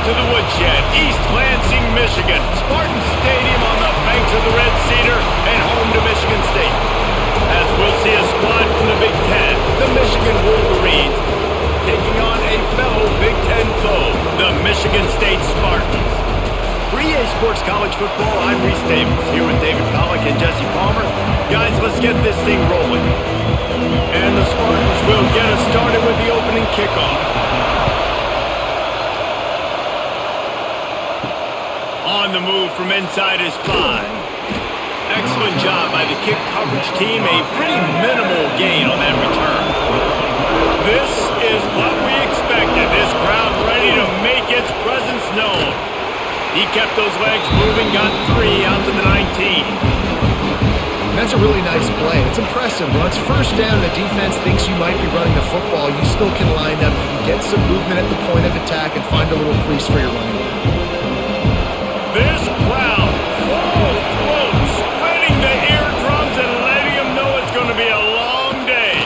to the woodshed, East Lansing, Michigan. Spartan Stadium on the banks of the Red Cedar and home to Michigan State. As we'll see a squad from the Big Ten, the Michigan Wolverines, taking on a fellow Big Ten foe, the Michigan State Spartans. For EA Sports College Football, I'm Reese Davis, here with David Pollack and Jesse Palmer. Guys, let's get this thing rolling. And the Spartans will get us started with the opening kickoff. On the move from inside his 5. Excellent job by the kick coverage team. A pretty minimal gain on that return. This is what we expected. This crowd ready to make its presence known. He kept those legs moving, got 3 out to the 19. That's a really nice play. It's impressive. Once first down, the defense thinks you might be running the football. You still can line up. You can get some movement at the point of attack and find a little crease for your running back. This crowd, full throat, splitting the eardrums and letting them know it's going to be a long day.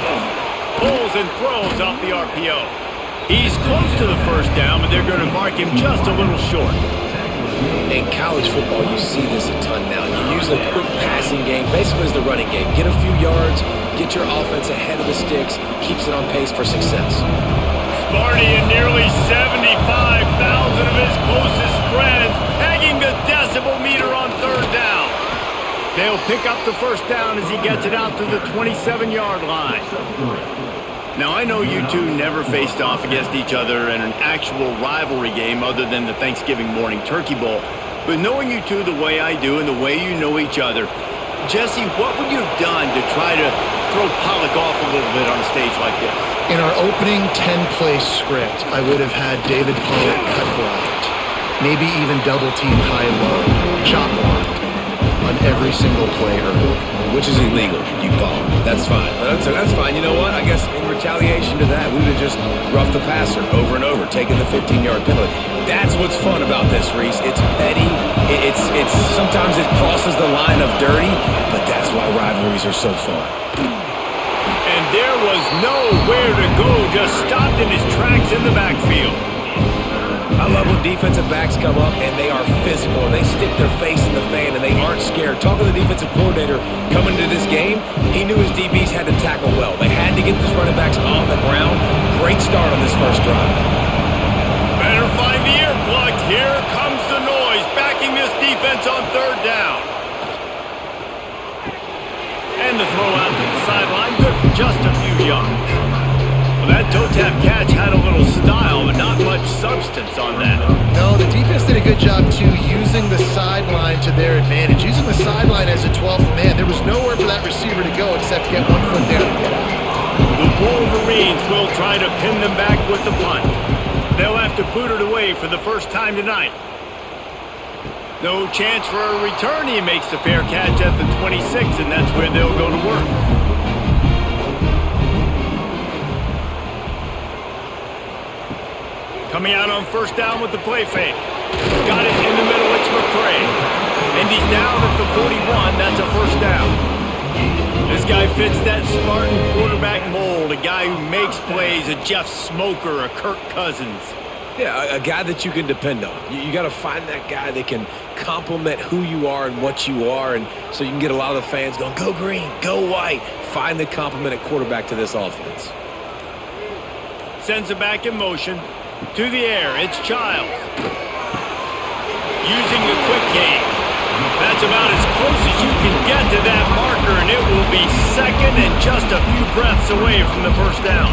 Pulls and throws off the RPO. He's close to the first down, but they're going to mark him just a little short. In college football, you see this a ton now. You use a quick passing game, basically as the running game. Get a few yards, get your offense ahead of the sticks, keeps it on pace for success. Sparty and nearly 75,000 of his closest friends pegging the decibel meter on third down. They'll pick up the first down as he gets it out to the 27-yard line. Now, I know you two never faced off against each other in an actual rivalry game other than the Thanksgiving morning Turkey Bowl, but knowing you two the way I do and the way you know each other, Jesse, what would you have done to try to throw Pollack off a little bit on a stage like this? In our opening 10-play script, I would have had David Pollack cut blocked, maybe even double-team high-low, chop blocked on every single play early. Which is illegal, you bum. That's fine. That's fine. You know what? I guess in retaliation to that, we would have just roughed the passer over and over, taking the 15-yard penalty. That's what's fun about this, Reese. It's petty. It's sometimes it crosses the line of dirty, but that's why rivalries are so fun. And there was nowhere to go, just stopped in his tracks in the backfield. I love when defensive backs come up and they are physical and they stick their face in the fan and they aren't scared. Talking to the defensive coordinator coming into this game, he knew his DBs had to tackle well. They had to get these running backs on the ground. Great start on this first drive. Better find the earplugs. Here comes the noise, backing this defense on third down. And the throw out to the sideline, good for just a few yards. That toe-tap catch had a little style, but not much substance on that. No, the defense did a good job, too, using the sideline to their advantage. Using the sideline as a 12th man, there was nowhere for that receiver to go except get 1 foot down and get out. The Wolverines will try to pin them back with the punt. They'll have to boot it away for the first time tonight. No chance for a return. He makes the fair catch at the 26, and that's where they'll go to work. Coming out on first down with the play fake. Got it in the middle, it's McCray. And he's down at the 41, that's a first down. This guy fits that Spartan quarterback mold, a guy who makes plays, a Jeff Smoker, a Kirk Cousins. Yeah, a guy that you can depend on. You got to find that guy that can complement who you are and what you are, and so you can get a lot of the fans going, go green, go white. Find the complement at quarterback to this offense. Sends it back in motion. To the air, it's Childs. Using the quick game. That's about as close as you can get to that marker, and it will be second and just a few breaths away from the first down.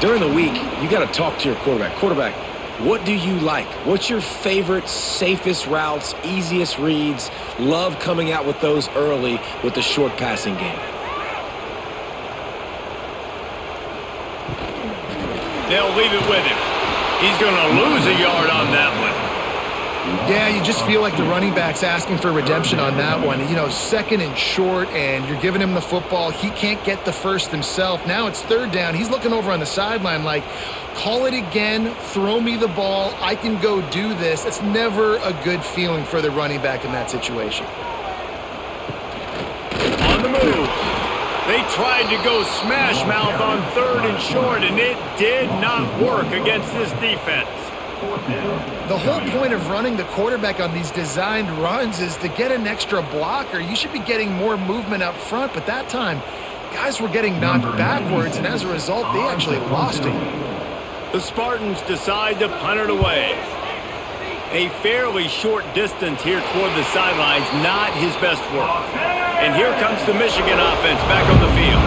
During the week, you got to talk to your quarterback. Quarterback, what do you like? What's your favorite, safest routes, easiest reads? Love coming out with those early with the short passing game. They'll leave it with him. He's going to lose a yard on that one. Yeah, you just feel like the running back's asking for redemption on that one. You know, second and short, and you're giving him the football. He can't get the first himself. Now it's third down. He's looking over on the sideline like, call it again, throw me the ball, I can go do this. It's never a good feeling for the running back in that situation. On the move. They tried to go smash mouth on third and short, and it did not work against this defense. The whole point of running the quarterback on these designed runs is to get an extra blocker. You should be getting more movement up front, but that time, guys were getting knocked backwards, and as a result, they actually lost it. The Spartans decide to punt it away. A fairly short distance here toward the sidelines, not his best work. And here comes the Michigan offense back on the field.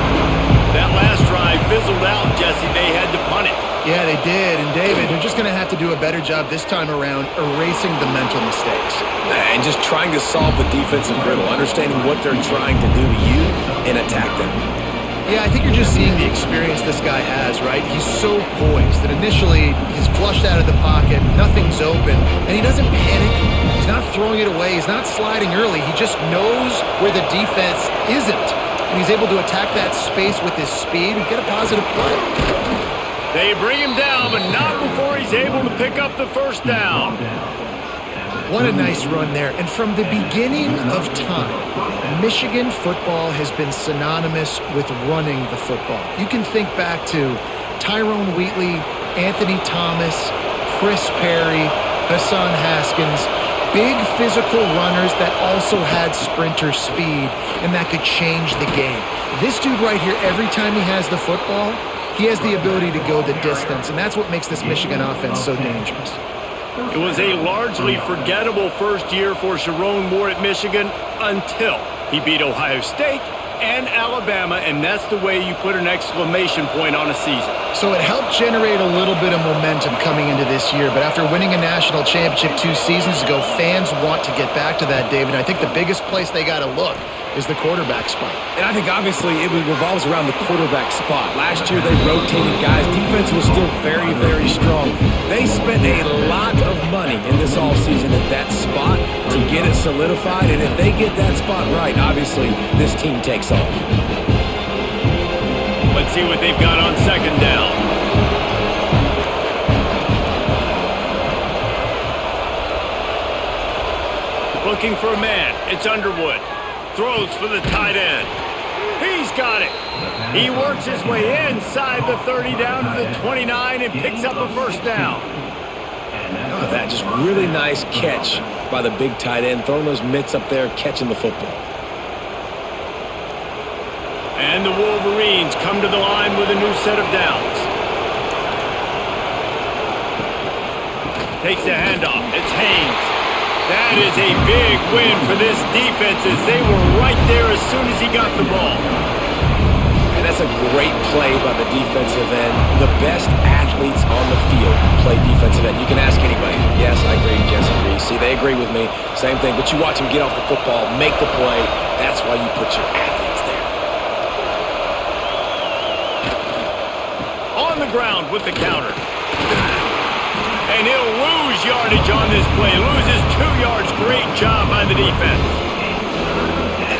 That last drive fizzled out, Jesse. They had to punt it. Yeah, they did. And, David, they're just going to have to do a better job this time around erasing the mental mistakes. And just trying to solve the defensive riddle, understanding what they're trying to do to you and attack them. Yeah, I think you're just seeing the experience this guy has, right? He's so poised that initially he's flushed out of the pocket, nothing's open, and he doesn't panic. He's not throwing it away. He's not sliding early. He just knows where the defense isn't, and he's able to attack that space with his speed and get a positive play. They bring him down, but not before he's able to pick up the first down. What a nice run there. And from the beginning of time, Michigan football has been synonymous with running the football. You can think back to Tyrone Wheatley, Anthony Thomas, Chris Perry, Hassan Haskins, big physical runners that also had sprinter speed and that could change the game. This dude right here, every time he has the football, he has the ability to go the distance, and that's what makes this Michigan offense so dangerous. It was a largely forgettable first year for Sharon Moore at Michigan until he beat Ohio State and Alabama, and that's the way you put an exclamation point on a season. So it helped generate a little bit of momentum coming into this year, but after winning a national championship 2 seasons ago, fans want to get back to that, David. I think the biggest place they got to look is the quarterback spot. And I think obviously it revolves around the quarterback spot. Last year they rotated guys. Defense was still very, very strong. They spent a lot of money in this offseason at that spot to get it solidified. And if they get that spot right, obviously this team takes off. Let's see what they've got on second down. Looking for a man. It's Underwood. Throws for the tight end. He's got it. He works his way inside the 30 down to the 29 and picks up a first down. Oh, that just really nice catch by the big tight end, throwing those mitts up there, catching the football. And the Wolverines come to the line with a new set of downs. Takes the handoff. It's Haynes. That is a big win for this defense as they were right there as soon as he got the ball. And that's a great play by the defensive end. The best athletes on the field play defensive end. You can ask anybody. Yes, I agree, Jesse Reese. See, they agree with me. Same thing. But you watch them get off the football, make the play. That's why you put your athletes there. On the ground with the counter. And he'll lose yardage on this play. Loses 2 yards. Great job by the defense.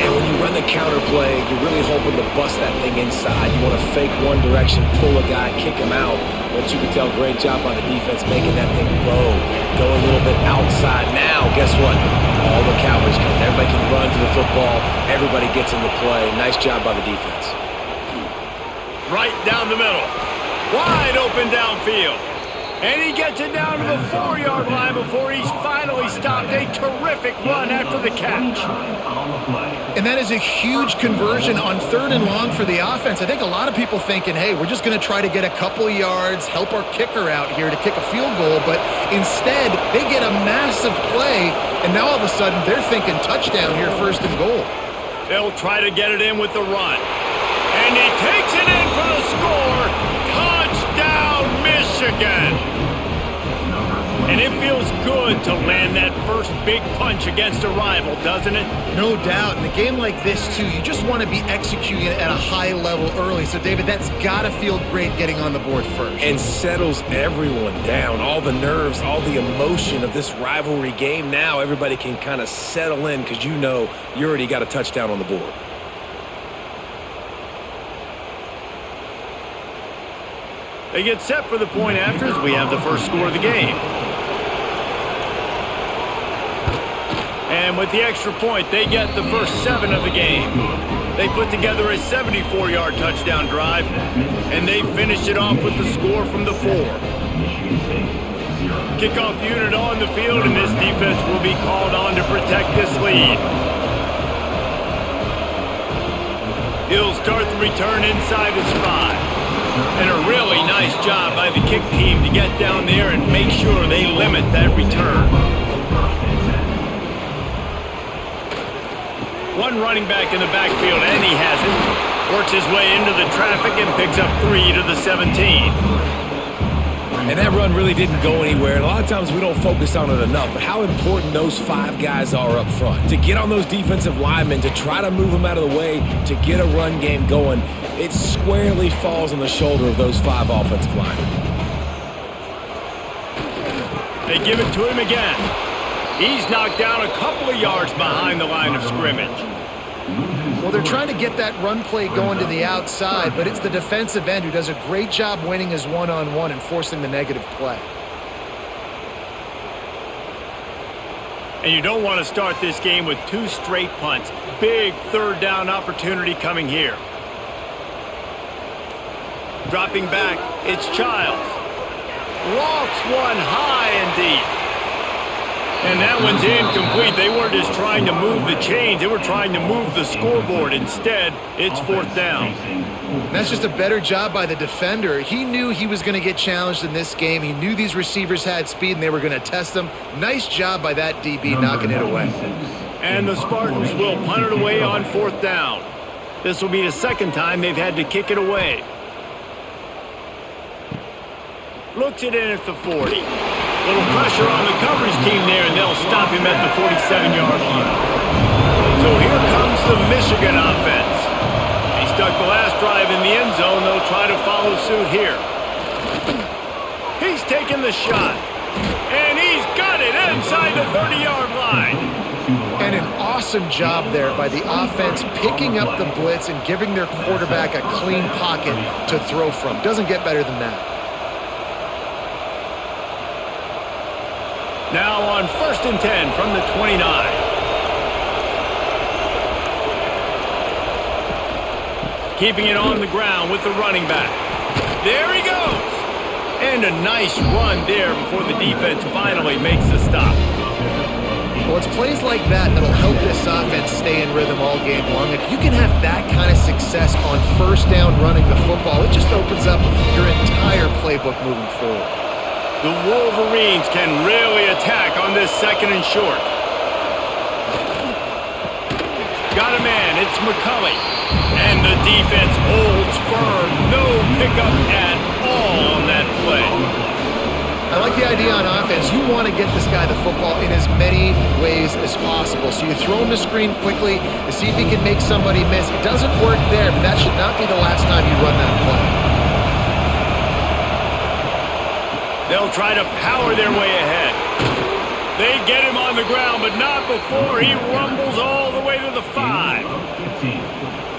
And when you run the counter play, you're really hoping to bust that thing inside. You want to fake one direction, pull a guy, kick him out. But you can tell, great job by the defense making that thing low. Go a little bit outside. Now, guess what? All the Cowboys come. Everybody can run to the football. Everybody gets into play. Nice job by the defense. Right down the middle. Wide open downfield. And he gets it down to the 4-yard line before he's finally stopped. A terrific run after the catch. And that is a huge conversion on 3rd and long for the offense. I think a lot of people thinking, hey, we're just going to try to get a couple of yards, help our kicker out here to kick a field goal. But instead, they get a massive play, and now all of a sudden they're thinking touchdown here, 1st and goal. They'll try to get it in with the run. And he takes it in for the score. Touchdown, Michigan. And it feels good to land that first big punch against a rival, doesn't it? No doubt. In a game like this, too, you just want to be executing it at a high level early. So, David, that's got to feel great getting on the board first. And settles everyone down. All the nerves, all the emotion of this rivalry game. Now everybody can kind of settle in because you know you already got a touchdown on the board. They get set for the point after as we have the first score of the game. And with the extra point, they get the first 7 of the game. They put together a 74-yard touchdown drive, and they finished it off with the score from the 4. Kickoff unit on the field, and this defense will be called on to protect this lead. He'll start the return inside his 5. And a really nice job by the kick team to get down there and make sure they limit that return. One running back in the backfield, and he has it. Works his way into the traffic and picks up 3 to the 17. And that run really didn't go anywhere. And a lot of times we don't focus on it enough, but how important those 5 guys are up front. To get on those defensive linemen, to try to move them out of the way, to get a run game going, it squarely falls on the shoulder of those 5 offensive linemen. They give it to him again. He's knocked down a couple of yards behind the line of scrimmage. Well, they're trying to get that run play going to the outside, but it's the defensive end who does a great job winning his one-on-one and forcing the negative play. And you don't want to start this game with 2 straight punts. Big third down opportunity coming here. Dropping back, it's Childs. Lofts one high and deep. And that one's incomplete. They weren't just trying to move the chains. They were trying to move the scoreboard. Instead, it's 4th down. That's just a better job by the defender. He knew he was going to get challenged in this game. He knew these receivers had speed and they were going to test them. Nice job by that DB knocking it away. And the Spartans will punt it away on 4th down. This will be the 2nd time they've had to kick it away. Looks it in at the 40. Little pressure on the coverage team there, and they'll stop him at the 47-yard line. So here comes the Michigan offense. He stuck the last drive in the end zone. They'll try to follow suit here. He's taking the shot. And he's got it inside the 30-yard line. And an awesome job there by the offense picking up the blitz and giving their quarterback a clean pocket to throw from. Doesn't get better than that. Now on 1st and 10 from the 29. Keeping it on the ground with the running back. There he goes. And a nice run there before the defense finally makes the stop. Well, it's plays like that that'll help this offense stay in rhythm all game long. If you can have that kind of success on 1st down running the football, it just opens up your entire playbook moving forward. The Wolverines can really attack on this 2nd and short. Got a man, it's McCulley. And the defense holds firm. No pickup at all on that play. I like the idea on offense. You want to get this guy the football in as many ways as possible. So you throw him the screen quickly to see if he can make somebody miss. It doesn't work there, but that should not be the last time you run that play. They'll try to power their way ahead. They get him on the ground, but not before he rumbles all the way to the 5.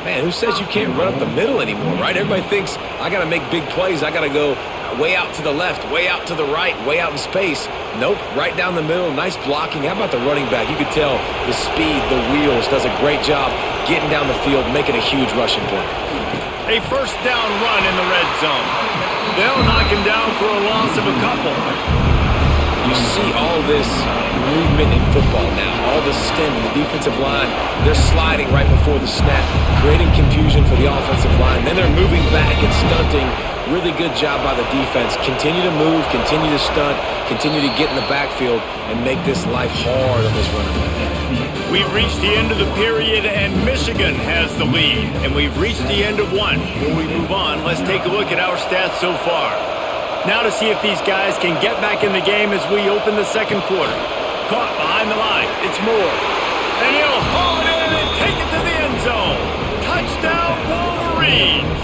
Man, who says you can't run up the middle anymore, right? Everybody thinks, I got to make big plays. I got to go way out to the left, way out to the right, way out in space. Nope, right down the middle, nice blocking. How about the running back? You could tell the speed, the wheels, does a great job getting down the field, making a huge rushing play. A 1st down run in the red zone. They'll knock him down for a loss of a couple. You see all this movement in football now, all the stem in the defensive line. They're sliding right before the snap, creating confusion for the offensive line. Then they're moving back and stunting. Really good job by the defense. Continue to move, continue to stunt, continue to get in the backfield, and make this life hard on this running back. We've reached the end of the period, and Michigan has the lead. And we've reached the end of one. Before we move on, let's take a look at our stats so far. Now to see if these guys can get back in the game as we open the 2nd quarter. Caught behind the line. It's Moore. And he'll haul it in and take it to the end zone. Touchdown, Wolverines.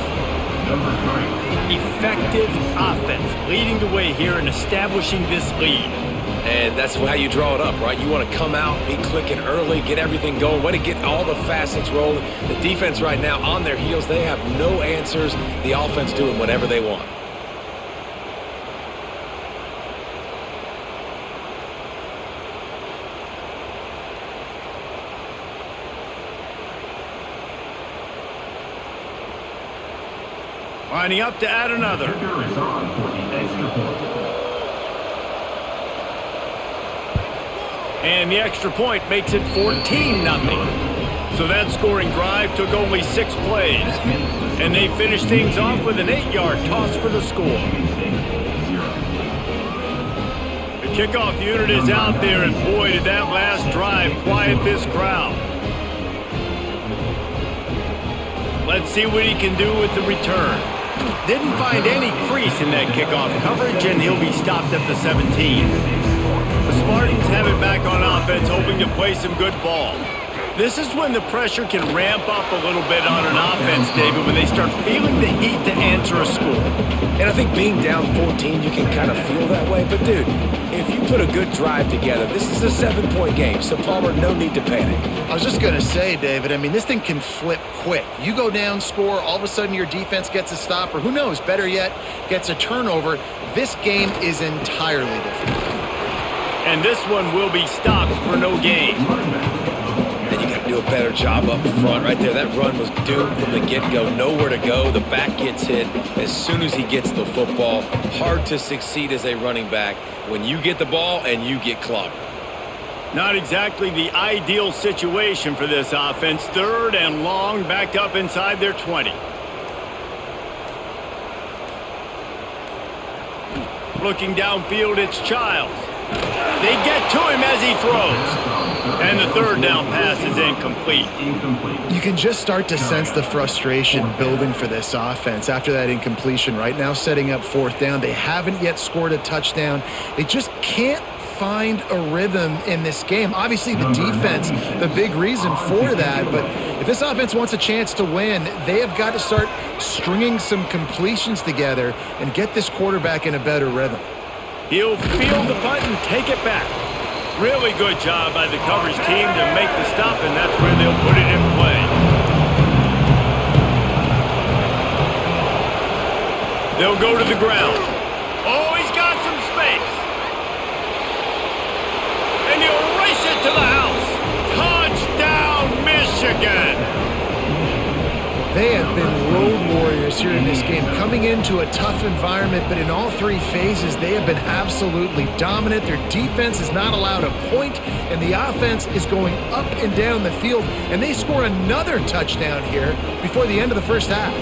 Effective offense leading the way here and establishing this lead. And that's how you draw it up, right? You want to come out, be clicking early, get everything going, way to get all the facets rolling. The defense right now on their heels, they have no answers. The offense doing whatever they want. Lining up to add another. And the extra point makes it 14-0. So that scoring drive took only 6 plays. And they finished things off with an 8-yard toss for the score. The kickoff unit is out there, and boy, did that last drive quiet this crowd. Let's see what he can do with the return. Didn't find any crease in that kickoff coverage, and he'll be stopped at the 17. The Spartans have it back on offense, hoping to play some good ball. This is when the pressure can ramp up a little bit on an offense, David, when they start feeling the heat to answer a score. And I think being down 14, you can kind of feel that way. But, dude, if you put a good drive together, this is a 7-point game, so, Palmer, no need to panic. I was just going to say, David, I mean, this thing can flip quick. You go down, score, all of a sudden your defense gets a stop, or who knows, better yet, gets a turnover. This game is entirely different. And this one will be stopped for no gain. And you got to do a better job up front right there. That run was doomed from the get-go. Nowhere to go. The back gets hit as soon as he gets the football. Hard to succeed as a running back when you get the ball and you get clogged. Not exactly the ideal situation for this offense. 3rd and long, backed up inside their 20. Looking downfield, it's Childs. They get to him as he throws. And the 3rd down pass is incomplete. You can just start to sense the frustration building for this offense after that incompletion. Right now, setting up 4th down. They haven't yet scored a touchdown. They just can't find a rhythm in this game. Obviously, the defense, the big reason for that. But if this offense wants a chance to win, they have got to start stringing some completions together and get this quarterback in a better rhythm. He'll field the punt and take it back. Really good job by the coverage team to make the stop, and that's where they'll put it in play. They'll go to the ground. Oh, he's got some space. And he'll race it to the house. Touchdown, Michigan. They have been road warriors here in this game, coming into a tough environment, but in all 3 phases, they have been absolutely dominant. Their defense is not allowed a point, and the offense is going up and down the field, and they score another touchdown here before the end of the first half.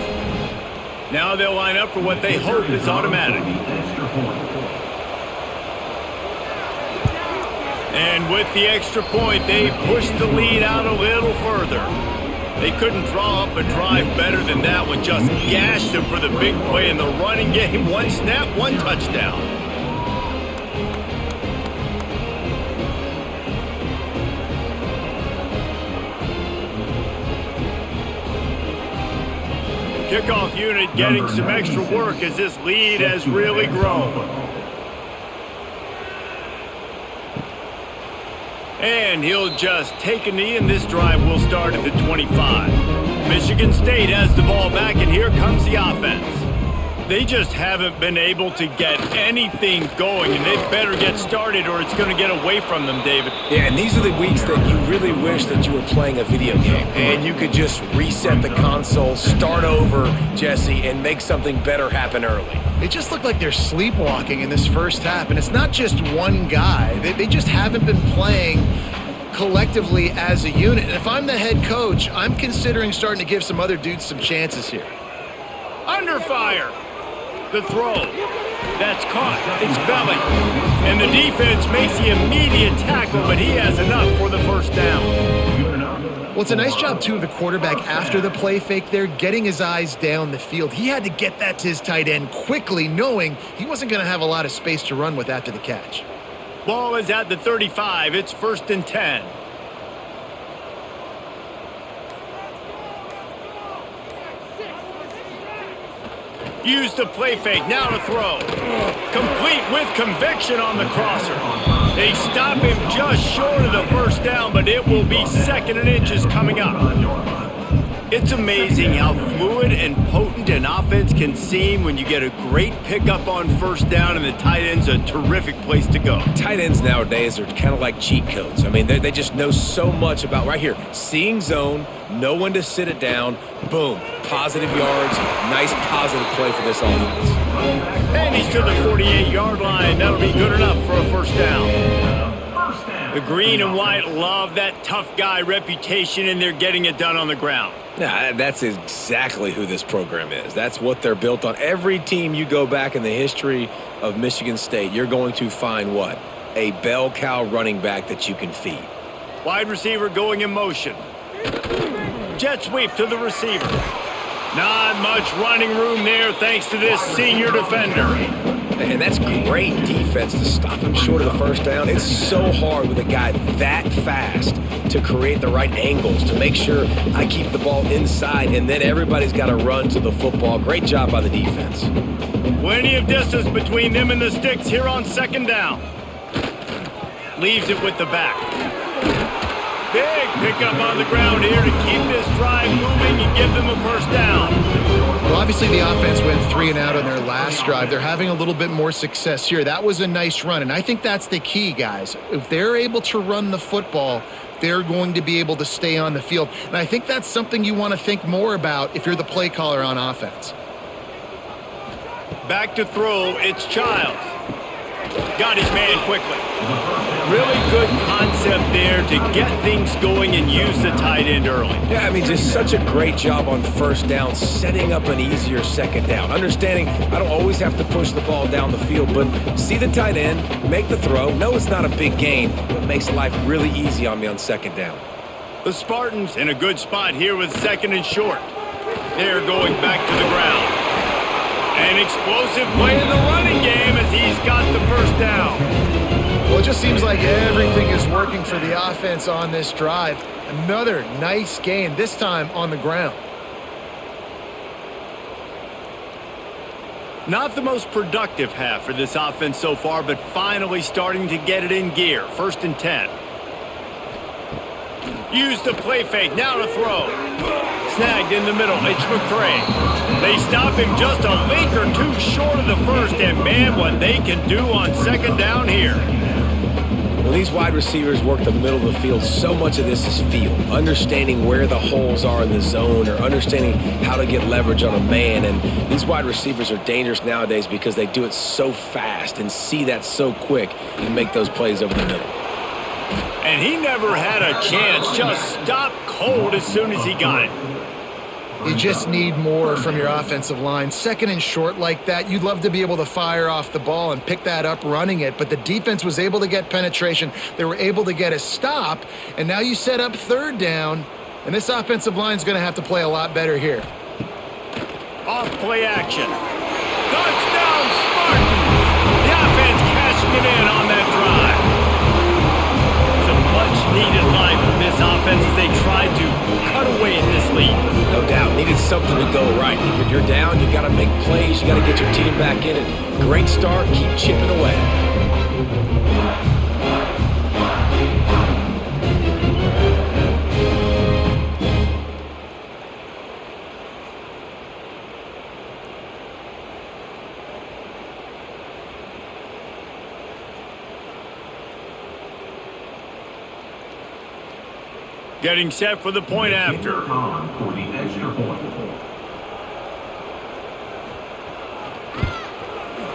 Now they'll line up for what they hope is automatic. And with the extra point, they push the lead out a little further. They couldn't draw up a drive better than that one. Just gashed them for the big play in the running game. 1 snap, 1 touchdown. Kickoff unit getting some extra work as this lead has really grown. And he'll just take a knee, and this drive will start at the 25. Michigan State has the ball back, and here comes the offense. They just haven't been able to get anything going, and they better get started or it's going to get away from them, David. Yeah, and these are the weeks that you really wish that you were playing a video game and you could just reset the console, start over, Jesse, and make something better happen early. It just looked like they're sleepwalking in this first half, and it's not just one guy. They just haven't been playing collectively as a unit. And if I'm the head coach, I'm considering starting to give some other dudes some chances here. Under fire. The throw. That's caught. It's belly. And the defense makes the immediate tackle, but he has enough for the first down. Well, it's a nice job, too, of the quarterback after the play fake there, getting his eyes down the field. He had to get that to his tight end quickly, knowing he wasn't going to have a lot of space to run with after the catch. Ball is at the 35. It's 1st and 10. Use the play fake. Now to throw. Complete with conviction on the crosser. They stop him just short of the first down, but it will be 2nd and inches coming up. It's amazing how fluid and potent an offense can seem when you get a great pickup on first down, and the tight end's a terrific place to go. Tight ends nowadays are kind of like cheat codes. I mean, they just know so much about, right here, seeing zone, know when to sit it down, boom, positive yards, nice positive play for this offense. And he's to the 48-yard line. That'll be good enough for a first down. The green and white love that tough guy reputation, and they're getting it done on the ground. Yeah, that's exactly who this program is. That's what they're built on. Every team you go back in the history of Michigan State, you're going to find what? A bell cow running back that you can feed. Wide receiver going in motion. Jet sweep to the receiver. Not much running room there thanks to this senior defender. And that's great defense to stop him short of the first down. It's so hard with a guy that fast to create the right angles, to make sure I keep the ball inside, and then everybody's got to run to the football. Great job by the defense. Plenty of distance between them and the sticks here on second down. Leaves it with the back. Big pickup on the ground here to keep this drive moving and give them a first down. Well, obviously the offense went 3 and out on their last drive. They're having a little bit more success here. That was a nice run, and I think that's the key, guys. If they're able to run the football, they're going to be able to stay on the field. And I think that's something you want to think more about if you're the play caller on offense. Back to throw, it's Childs. Got his man quickly. Really good concept there to get things going and use the tight end early. Yeah, I mean, just such a great job on first down, setting up an easier second down. Understanding I don't always have to push the ball down the field, but see the tight end, make the throw. No, it's not a big gain, but makes life really easy on me on second down. The Spartans in a good spot here with second and short. They're going back to the ground. An explosive play in the running game as he's got the first down. Well, it just seems like everything is working for the offense on this drive. Another nice gain, this time on the ground. Not the most productive half for this offense so far, but finally starting to get it in gear. 1st and 10. Use the play fake, now to throw. Snagged in the middle, it's McCray. They stop him just a link or two short of the first, and man, what they can do on second down here. When these wide receivers work the middle of the field, so much of this is feel. Understanding where the holes are in the zone, or understanding how to get leverage on a man. And these wide receivers are dangerous nowadays because they do it so fast and see that so quick and make those plays over the middle. And he never had a chance, just stopped cold as soon as he got it. You just need more from your offensive line. Second and short like that, you'd love to be able to fire off the ball and pick that up running it, but the defense was able to get penetration. They were able to get a stop, and now you set up third down, and this offensive line is going to have to play a lot better here. Off play action. Touchdown, Spartans! The offense cashing it in on that drive. Much-needed life from this offense as they tried to cut away at this lead. No doubt. Needed something to go right. When you're down, you got to make plays. You got to get your team back in it. Great start. Keep chipping away. Getting set for the point after.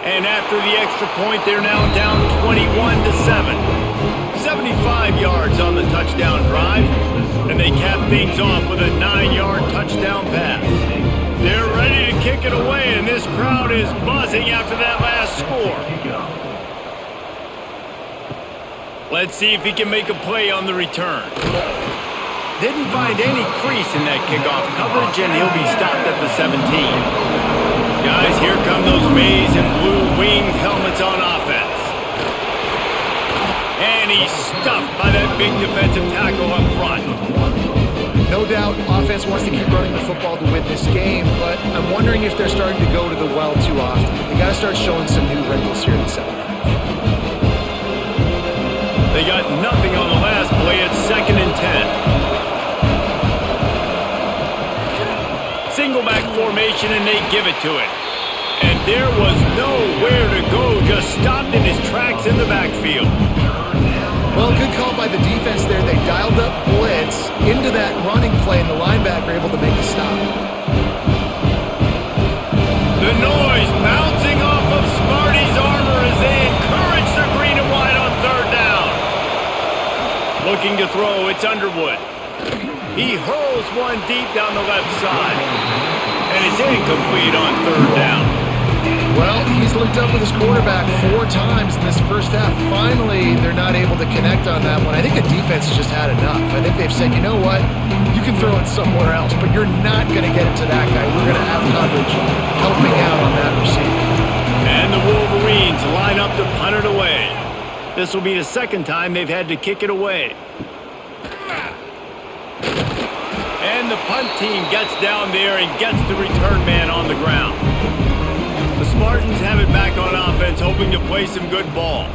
And after the extra point, they're now down 21-7. 75 yards on the touchdown drive. And they cap things off with a 9-yard touchdown pass. They're ready to kick it away, and this crowd is buzzing after that last score. Let's see if he can make a play on the return. Didn't find any crease in that kickoff coverage, and he'll be stopped at the 17. Guys, here come those maize and blue winged helmets on offense. And he's stuffed by that big defensive tackle up front. No doubt, offense wants to keep running the football to win this game, but I'm wondering if they're starting to go to the well too often. They got to start showing some new wrinkles here in the second half. They got nothing on the last play. It's 2nd and 10. Single back formation, and they give it to it. And there was nowhere to go, just stopped in his tracks in the backfield. Well, good call by the defense there. They dialed up blitz into that running play, and the linebacker able to make a stop. The noise bouncing off of Smarty's armor as they encourage the green and white on third down. Looking to throw, it's Underwood. He hurls one deep down the left side. And it's incomplete on third down. Well, he's linked up with his quarterback 4 times in this first half. Finally, they're not able to connect on that one. I think the defense has just had enough. I think they've said, you know what, you can throw it somewhere else, but you're not going to get it to that guy. We're going to have coverage helping out on that receiver. And the Wolverines line up to punt it away. This will be the second time they've had to kick it away. And the punt team gets down there and gets the return man on the ground. The Spartans have it back on offense, hoping to play some good ball.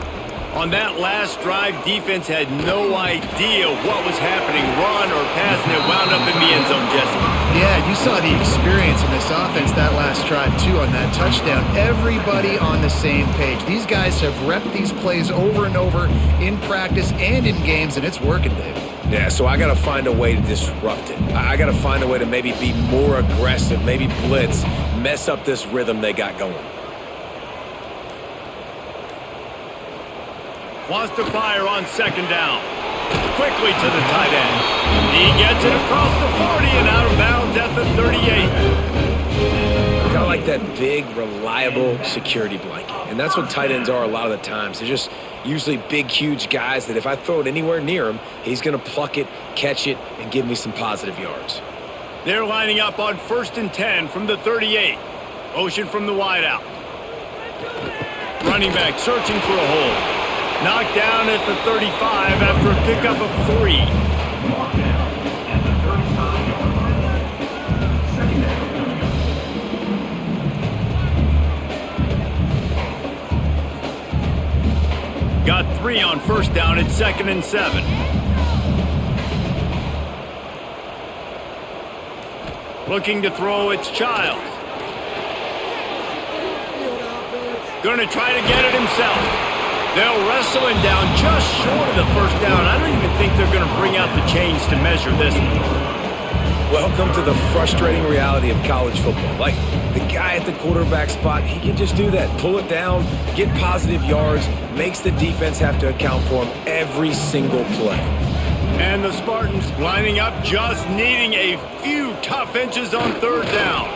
On that last drive, defense had no idea what was happening. Run or pass, and it wound up in the end zone, Jesse. Yeah, you saw the experience in this offense that last drive, too, on that touchdown. Everybody on the same page. These guys have repped these plays over and over in practice and in games, and it's working, David. Yeah, so I got to find a way to disrupt it. I got to find a way to maybe be more aggressive, maybe blitz, mess up this rhythm they got going. Wants to fire on second down. Quickly to the tight end. He gets it across the 40 and out of bounds at the 38. Kind of like that big, reliable security blanket. And that's what tight ends are a lot of the times. They're just usually big, huge guys that if I throw it anywhere near him, he's going to pluck it, catch it, and give me some positive yards. They're lining up on 1st and 10 from the 38. Motion from the wideout. Running back searching for a hole. Knocked down at the 35 after a pickup of 3. Got 3 on 1st down at 2nd and 7. Looking to throw, it's Childs. Going to try to get it himself. They'll wrestle him down just short of the 1st down. I don't even think they're going to bring out the chains to measure this one. Welcome to the frustrating reality of college football. Like, the guy at the quarterback spot, he can just do that. Pull it down, get positive yards, makes the defense have to account for him every single play. And the Spartans lining up, just needing a few tough inches on 3rd down.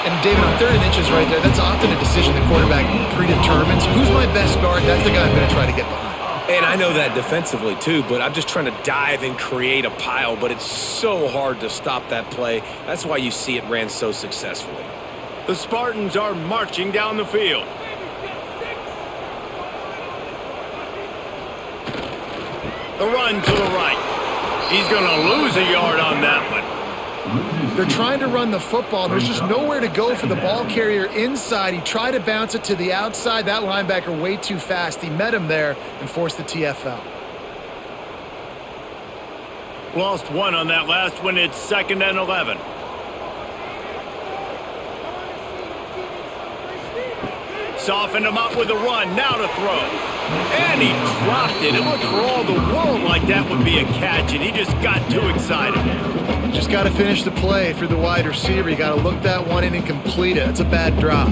And David, on 3rd and inches right there, that's often a decision the quarterback predetermines. Who's my best guard? That's the guy I'm going to try to get behind. And I know that defensively too, but I'm just trying to dive and create a pile, but it's so hard to stop that play. That's why you see it ran so successfully. The Spartans are marching down the field. The run to the right. He's going to lose a yard on that one. They're trying to run the football. There's just nowhere to go for the ball carrier inside. He tried to bounce it to the outside. That linebacker way too fast. He met him there and forced the TFL. Lost 1 on that last one. It's 2nd and 11. Softened him up with a run. Now to throw. And he dropped it. It looked for all the world like that would be a catch, and he just got too excited. Just got to finish the play through the wide receiver. You got to look that one in and complete it. That's a bad drop.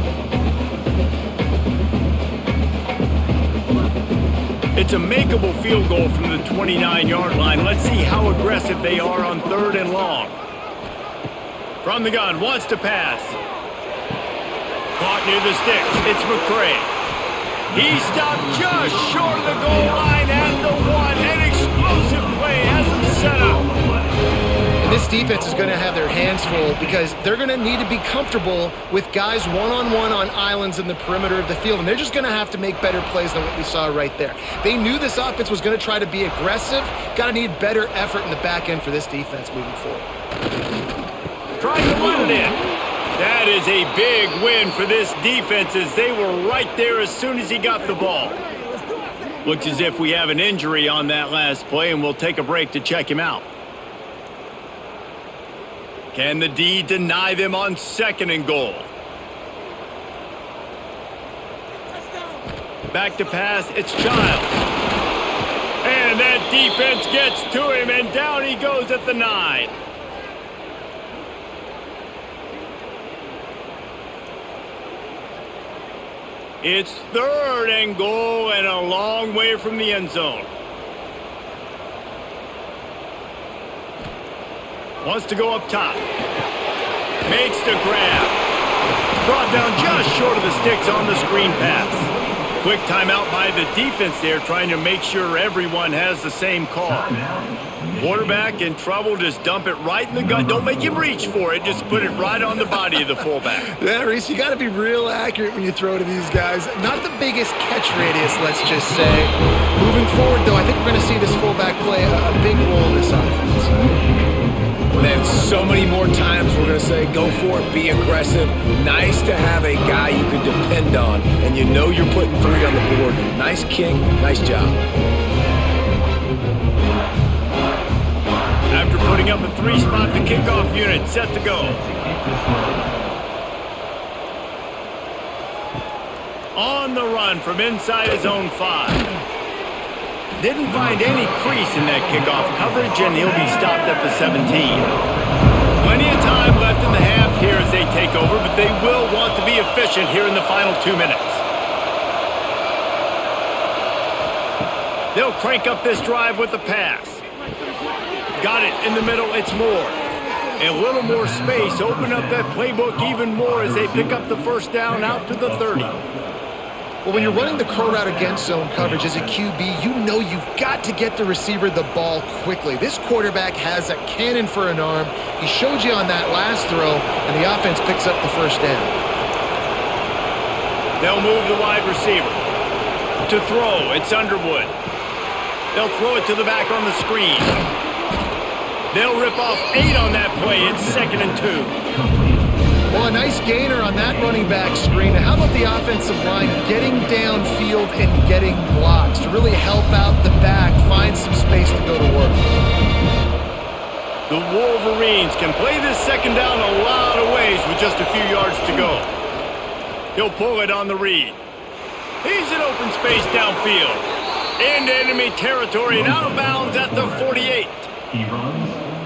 It's a makeable field goal from the 29-yard line. Let's see how aggressive they are on 3rd and long. From the gun, wants to pass. Caught near the sticks. It's McCray. He stopped just short of the goal line at the 1. An explosive play has him set up. And this defense is going to have their hands full because they're going to need to be comfortable with guys one-on-one on islands in the perimeter of the field, and they're just going to have to make better plays than what we saw right there. They knew this offense was going to try to be aggressive. Got to need better effort in the back end for this defense moving forward. Trying to run it in. That is a big win for this defense as they were right there as soon as he got the ball. Looks as if we have an injury on that last play, and we'll take a break to check him out. Can the D deny them on 2nd and goal? Back to pass, it's Childs. And that defense gets to him, and down he goes at the 9. It's 3rd and goal and a long way from the end zone. Wants to go up top. Makes the grab. Brought down just short of the sticks on the screen pass. Quick timeout by the defense there, trying to make sure everyone has the same call. Quarterback in trouble, just dump it right in the gut. Don't make him reach for it. Just put it right on the body of the fullback. Yeah, Reese, you got to be real accurate when you throw to these guys. Not the biggest catch radius, let's just say. Moving forward, though, I think we're going to see this fullback play a big role in this offense. Man, so many more times we're going to say, go for it, be aggressive. Nice to have a guy you can depend on, and you know you're putting 3 on the board. Nice kick, nice job. After putting up a 3-spot, the kickoff unit set to go. On the run from inside his own 5. Didn't find any crease in that kickoff coverage, and he'll be stopped at the 17. Plenty of time left in the half here as they take over, but they will want to be efficient here in the final 2 minutes. They'll crank up this drive with the pass. Got it in the middle, it's Moore. A little more space, open up that playbook even more as they pick up the first down out to the 30. Well, when you're running the curl route against zone coverage as a QB, you know you've got to get the receiver the ball quickly. This quarterback has a cannon for an arm. He showed you on that last throw, and the offense picks up the first down. They'll move the wide receiver. To throw, it's Underwood. They'll throw it to the back on the screen. They'll rip off 8 on that play. It's 2nd and 2. Well, a nice gainer on that running back screen. How about the offensive line getting downfield and getting blocks to really help out the back, find some space to go to work? The Wolverines can play this 2nd down a lot of ways with just a few yards to go. He'll pull it on the read. He's in open space downfield. Into enemy territory and out of bounds at the 48.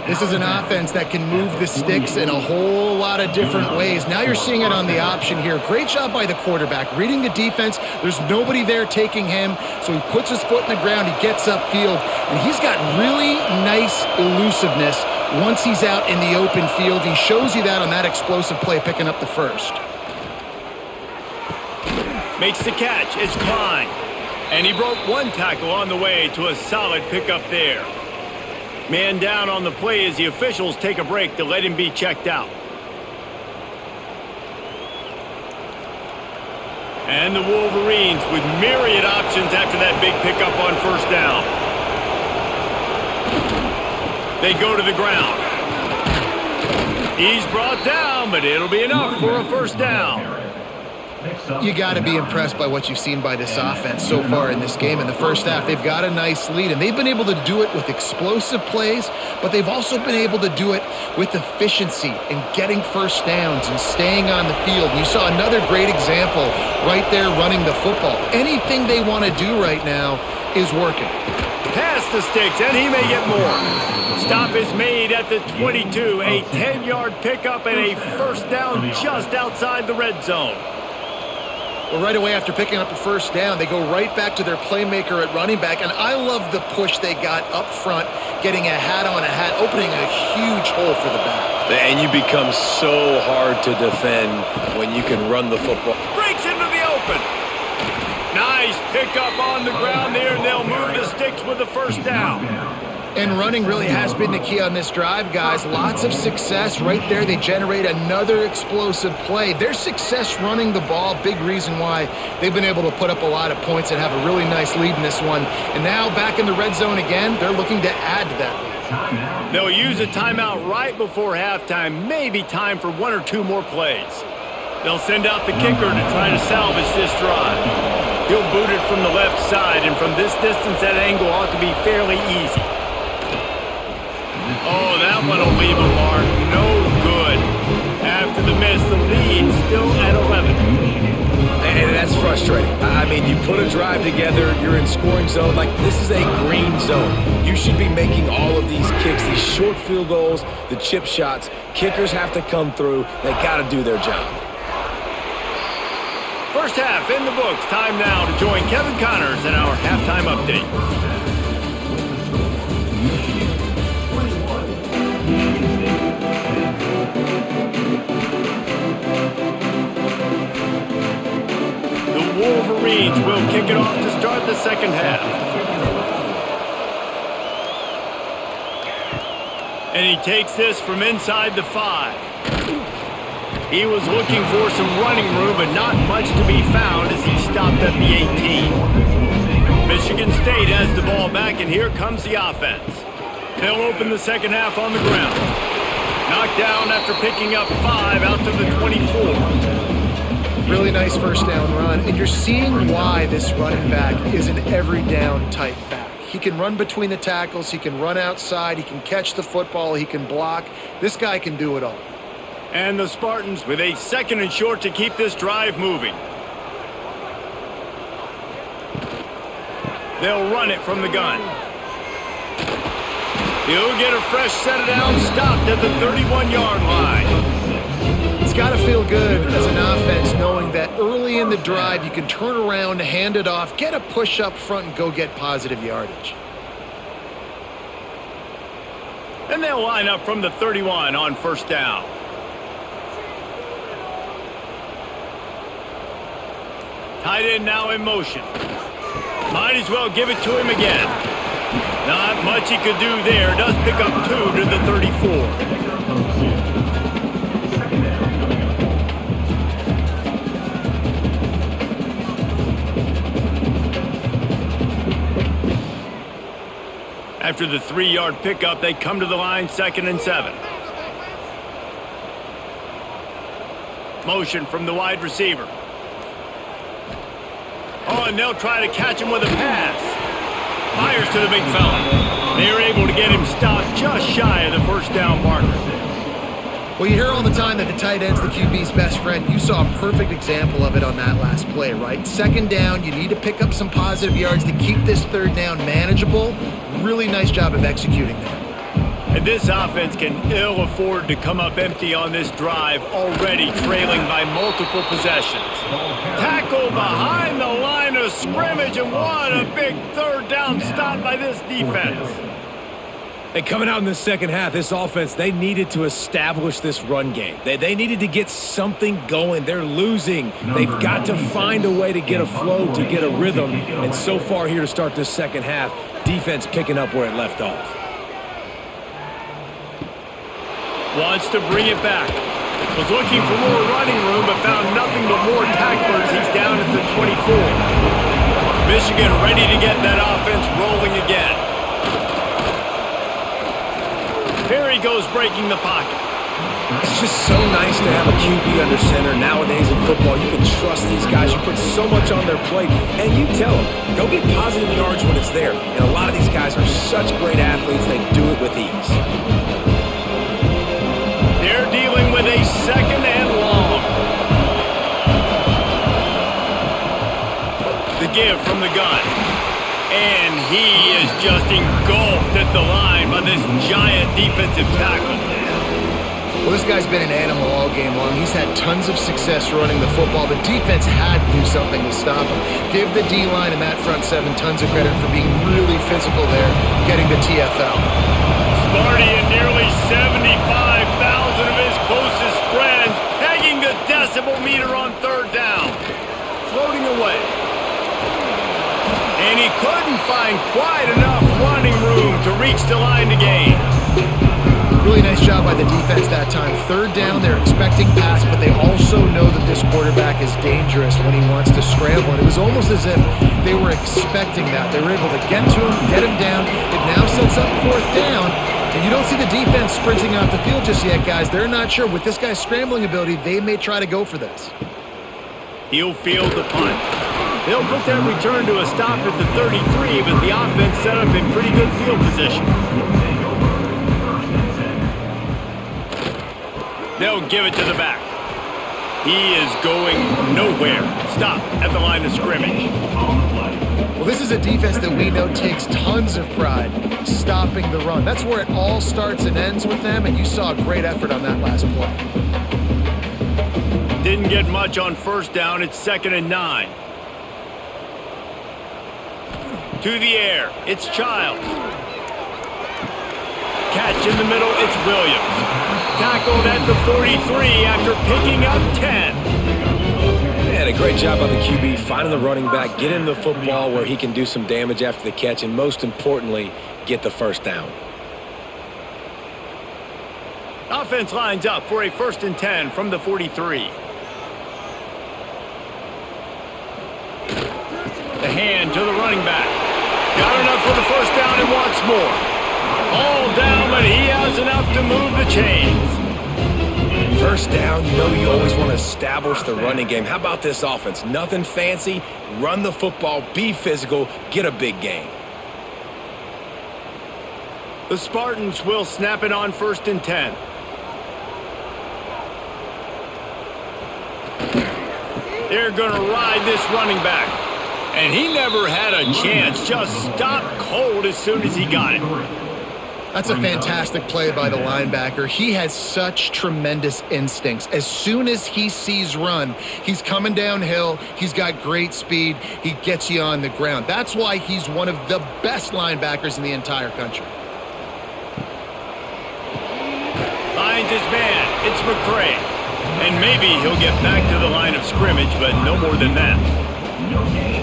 This is an offense that can move the sticks in a whole lot of different ways. Now you're seeing it on the option here. Great job by the quarterback. Reading the defense, there's nobody there taking him, so he puts his foot in the ground, he gets upfield, and he's got really nice elusiveness once he's out in the open field. He shows you that on that explosive play, picking up the first. Makes the catch. It's Klein. And he broke 1 tackle on the way to a solid pickup there. Man down on the play as the officials take a break to let him be checked out. And the Wolverines with myriad options after that big pickup on first down. They go to the ground. He's brought down, but it'll be enough for a first down. You got to be impressed by what you've seen by this offense so far in this game. In the first half, they've got a nice lead, and they've been able to do it with explosive plays, but they've also been able to do it with efficiency and getting first downs and staying on the field. And you saw another great example right there running the football. Anything they want to do right now is working. Past the sticks, and he may get more. Stop is made at the 22. A 10-yard pickup and a first down just outside the red zone. Well, right away after picking up the first down, they go right back to their playmaker at running back, and I love the push they got up front, getting a hat on a hat, opening a huge hole for the back. And you become so hard to defend when you can run the football. Breaks into the open. Nice pickup on the ground there, and they'll move the sticks with the first down. And running really has been the key on this drive, guys. Lots of success right there. They generate another explosive play. Their success running the ball, big reason why they've been able to put up a lot of points and have a really nice lead in this one. And now back in the red zone again, they're looking to add to that lead. They'll use a timeout right before halftime. Maybe time for 1 or 2 more plays. They'll send out the kicker to try to salvage this drive. He'll boot it from the left side, and from this distance, that angle ought to be fairly easy. Oh, that one will leave a mark. No good. After the miss, the lead still at 11. And that's frustrating. I mean, you put a drive together, you're in scoring zone. Like, this is a green zone. You should be making all of these kicks, these short field goals, the chip shots. Kickers have to come through. They got to do their job. First half in the books. Time now to join Kevin Connors in our halftime update. Wolverines will kick it off to start the second half. And he takes this from inside the 5. He was looking for some running room, but not much to be found as he stopped at the 18. Michigan State has the ball back, and here comes the offense. They'll open the second half on the ground. Knocked down after picking up 5 out to the 24. Really nice first down run, and you're seeing why this running back is an every down type back. He can run between the tackles, he can run outside, he can catch the football, he can block. This guy can do it all. And the Spartans with a 2nd and short to keep this drive moving. They'll run it from the gun. He'll get a fresh set of downs, stopped at the 31-yard line. It's got to feel good as an offense knowing that early in the drive you can turn around, hand it off, get a push up front, and go get positive yardage. And they'll line up from the 31 on first down. Tight end now in motion. Might as well give it to him again. Not much he could do there. Does pick up 2 to the 34. After the 3-yard pickup, they come to the line 2nd and 7. Motion from the wide receiver. Oh, and they'll try to catch him with a pass. Fires to the big fella. They're able to get him stopped just shy of the first down marker. Well, you hear all the time that the tight end's the QB's best friend. You saw a perfect example of it on that last play, right? 2nd down, you need to pick up some positive yards to keep this 3rd down manageable. Really nice job of executing that. And this offense can ill afford to come up empty on this drive, already trailing by multiple possessions. Tackle behind the line of scrimmage, and what a big 3rd down stop by this defense. And coming out in the second half, this offense, they needed to establish this run game. They needed to get something going. They're losing. They've got to find a way to get a flow, to get a rhythm. And so far here to start this second half, defense picking up where it left off. Wants to bring it back. Was looking for more running room, but found nothing but more tacklers. He's down at the 24. Michigan ready to get that offense rolling again. Here he goes, breaking the pocket. It's just so nice to have a QB under center. Nowadays in football, you can trust these guys. You put so much on their plate, and you tell them, go get positive yards when it's there. And a lot of these guys are such great athletes, they do it with ease. They're dealing with a 2nd and long. The give from the gun. And he is just engulfed at the line by this giant defensive tackle. Well, this guy's been an animal all game long. He's had tons of success running the football. The defense had to do something to stop him. Give the D-line and that front 7 tons of credit for being really physical there, getting the TFL. Sparty and nearly 75,000 of his closest friends pegging the decibel meter on 3rd down. Floating away. And he couldn't find quite enough running room to reach the line to gain. Really nice job by the defense that time. 3rd down, they're expecting pass, but they also know that this quarterback is dangerous when he wants to scramble. And it was almost as if they were expecting that. They were able to get to him, get him down. It now sets up 4th down. And you don't see the defense sprinting off the field just yet, guys. They're not sure. With this guy's scrambling ability, they may try to go for this. He'll field the punt. They'll put that return to a stop at the 33, but the offense set up in pretty good field position. They'll give it to the back. He is going nowhere. Stop at the line of scrimmage. Well, this is a defense that we know takes tons of pride stopping the run. That's where it all starts and ends with them, and you saw a great effort on that last play. Didn't get much on first down. It's 2nd and 9. To the air. It's Childs. Catch in the middle. It's Williams. Tackled at the 43 after picking up 10. Yeah, Man, a great job by the QB finding the running back, getting the football where he can do some damage after the catch, and most importantly, get the first down. Offense lines up for a 1st and 10 from the 43. The hand to the running back. Got enough for the first down and wants more. All down, but he has enough to move the chains. First down, you know you always want to establish the running game. How about this offense? Nothing fancy. Run the football, be physical, get a big gain. The Spartans will snap it on 1st and 10. They're going to ride this running back. And he never had a chance. Just stopped cold as soon as he got it. That's a fantastic play by the linebacker. He has such tremendous instincts. As soon as he sees run, he's coming downhill. He's got great speed. He gets you on the ground. That's why he's one of the best linebackers in the entire country. Finds his man. It's McCray. And maybe he'll get back to the line of scrimmage, but no more than that.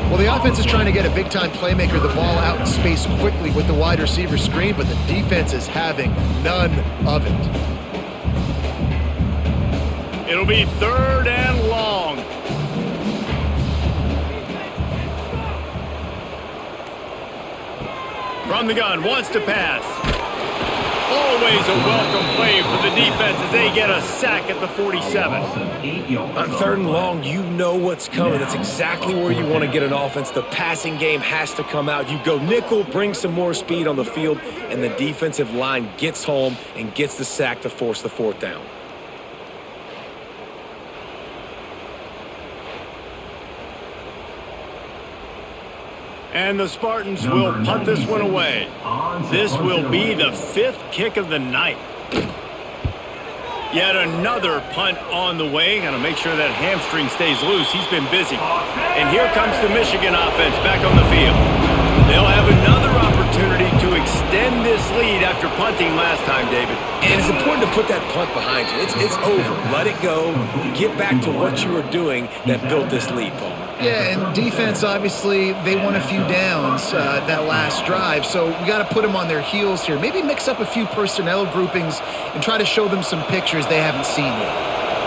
Well, the offense is trying to get a big-time playmaker the ball out in space quickly with the wide receiver screen, but the defense is having none of it. It'll be 3rd and long. From the gun, wants to pass. Always a welcome play for the defense as they get a sack at the 47. On 3rd and long, you know what's coming. That's exactly where you want to get an offense. The passing game has to come out. You go nickel, bring some more speed on the field, and the defensive line gets home and gets the sack to force the 4th down. And the Spartans will punt this one away. This will be the 5th kick of the night. Yet another punt on the way. Got to make sure that hamstring stays loose. He's been busy. And here comes the Michigan offense back on the field. They'll have another opportunity to extend this lead after punting last time, David. And it's important to put that punt behind you. It's over. Let it go. Get back to what you were doing that built this lead, Paul. Yeah, and defense, obviously, they won a few downs that last drive, so we got to put them on their heels here. Maybe mix up a few personnel groupings and try to show them some pictures they haven't seen yet.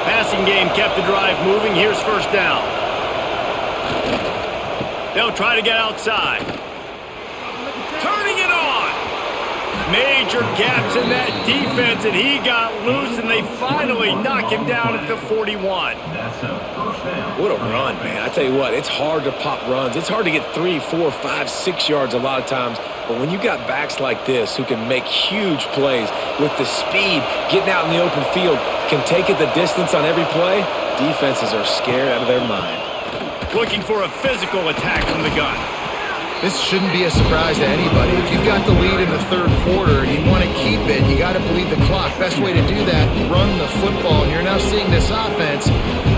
Passing game kept the drive moving. Here's 1st down. They'll try to get outside. Turning it on. Major gaps in that defense, and he got loose, and they finally knock him down at the 41. What a run, man. I tell you what, it's hard to pop runs. It's hard to get 3, 4, 5, 6 yards a lot of times. But when you got backs like this who can make huge plays with the speed, getting out in the open field, can take it the distance on every play, defenses are scared out of their mind. Looking for a physical attack from the gun. This shouldn't be a surprise to anybody. If you've got the lead in the 3rd quarter and you want to keep it, you got to bleed the clock. Best way to do that, run the football. And you're now seeing this offense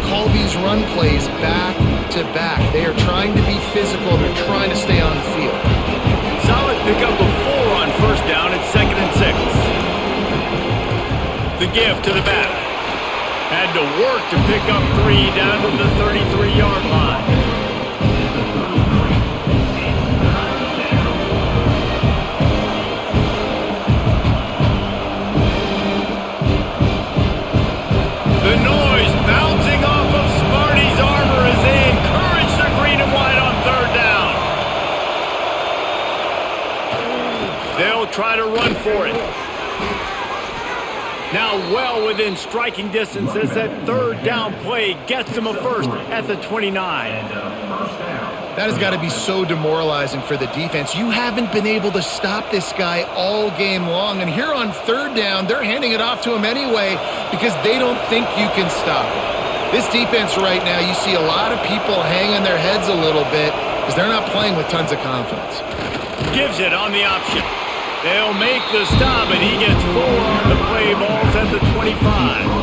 call these run plays back to back. They are trying to be physical. They're trying to stay on the field. Solid pickup of 4 on 1st down at 2nd and 6. The give to the back. Had to work to pick up 3 down to the 33-yard line. The noise bouncing off of Smarty's armor as they encourage the green and white on 3rd down. They'll try to run for it. Now well within striking distance as that 3rd down play gets them a first at the 29. That has got to be so demoralizing for the defense. You haven't been able to stop this guy all game long. And here on 3rd down, they're handing it off to him anyway because they don't think you can stop him. This defense right now, you see a lot of people hanging their heads a little bit because they're not playing with tons of confidence. Gives it on the option. They'll make the stop, and he gets 4 on the play. Balls at the 25.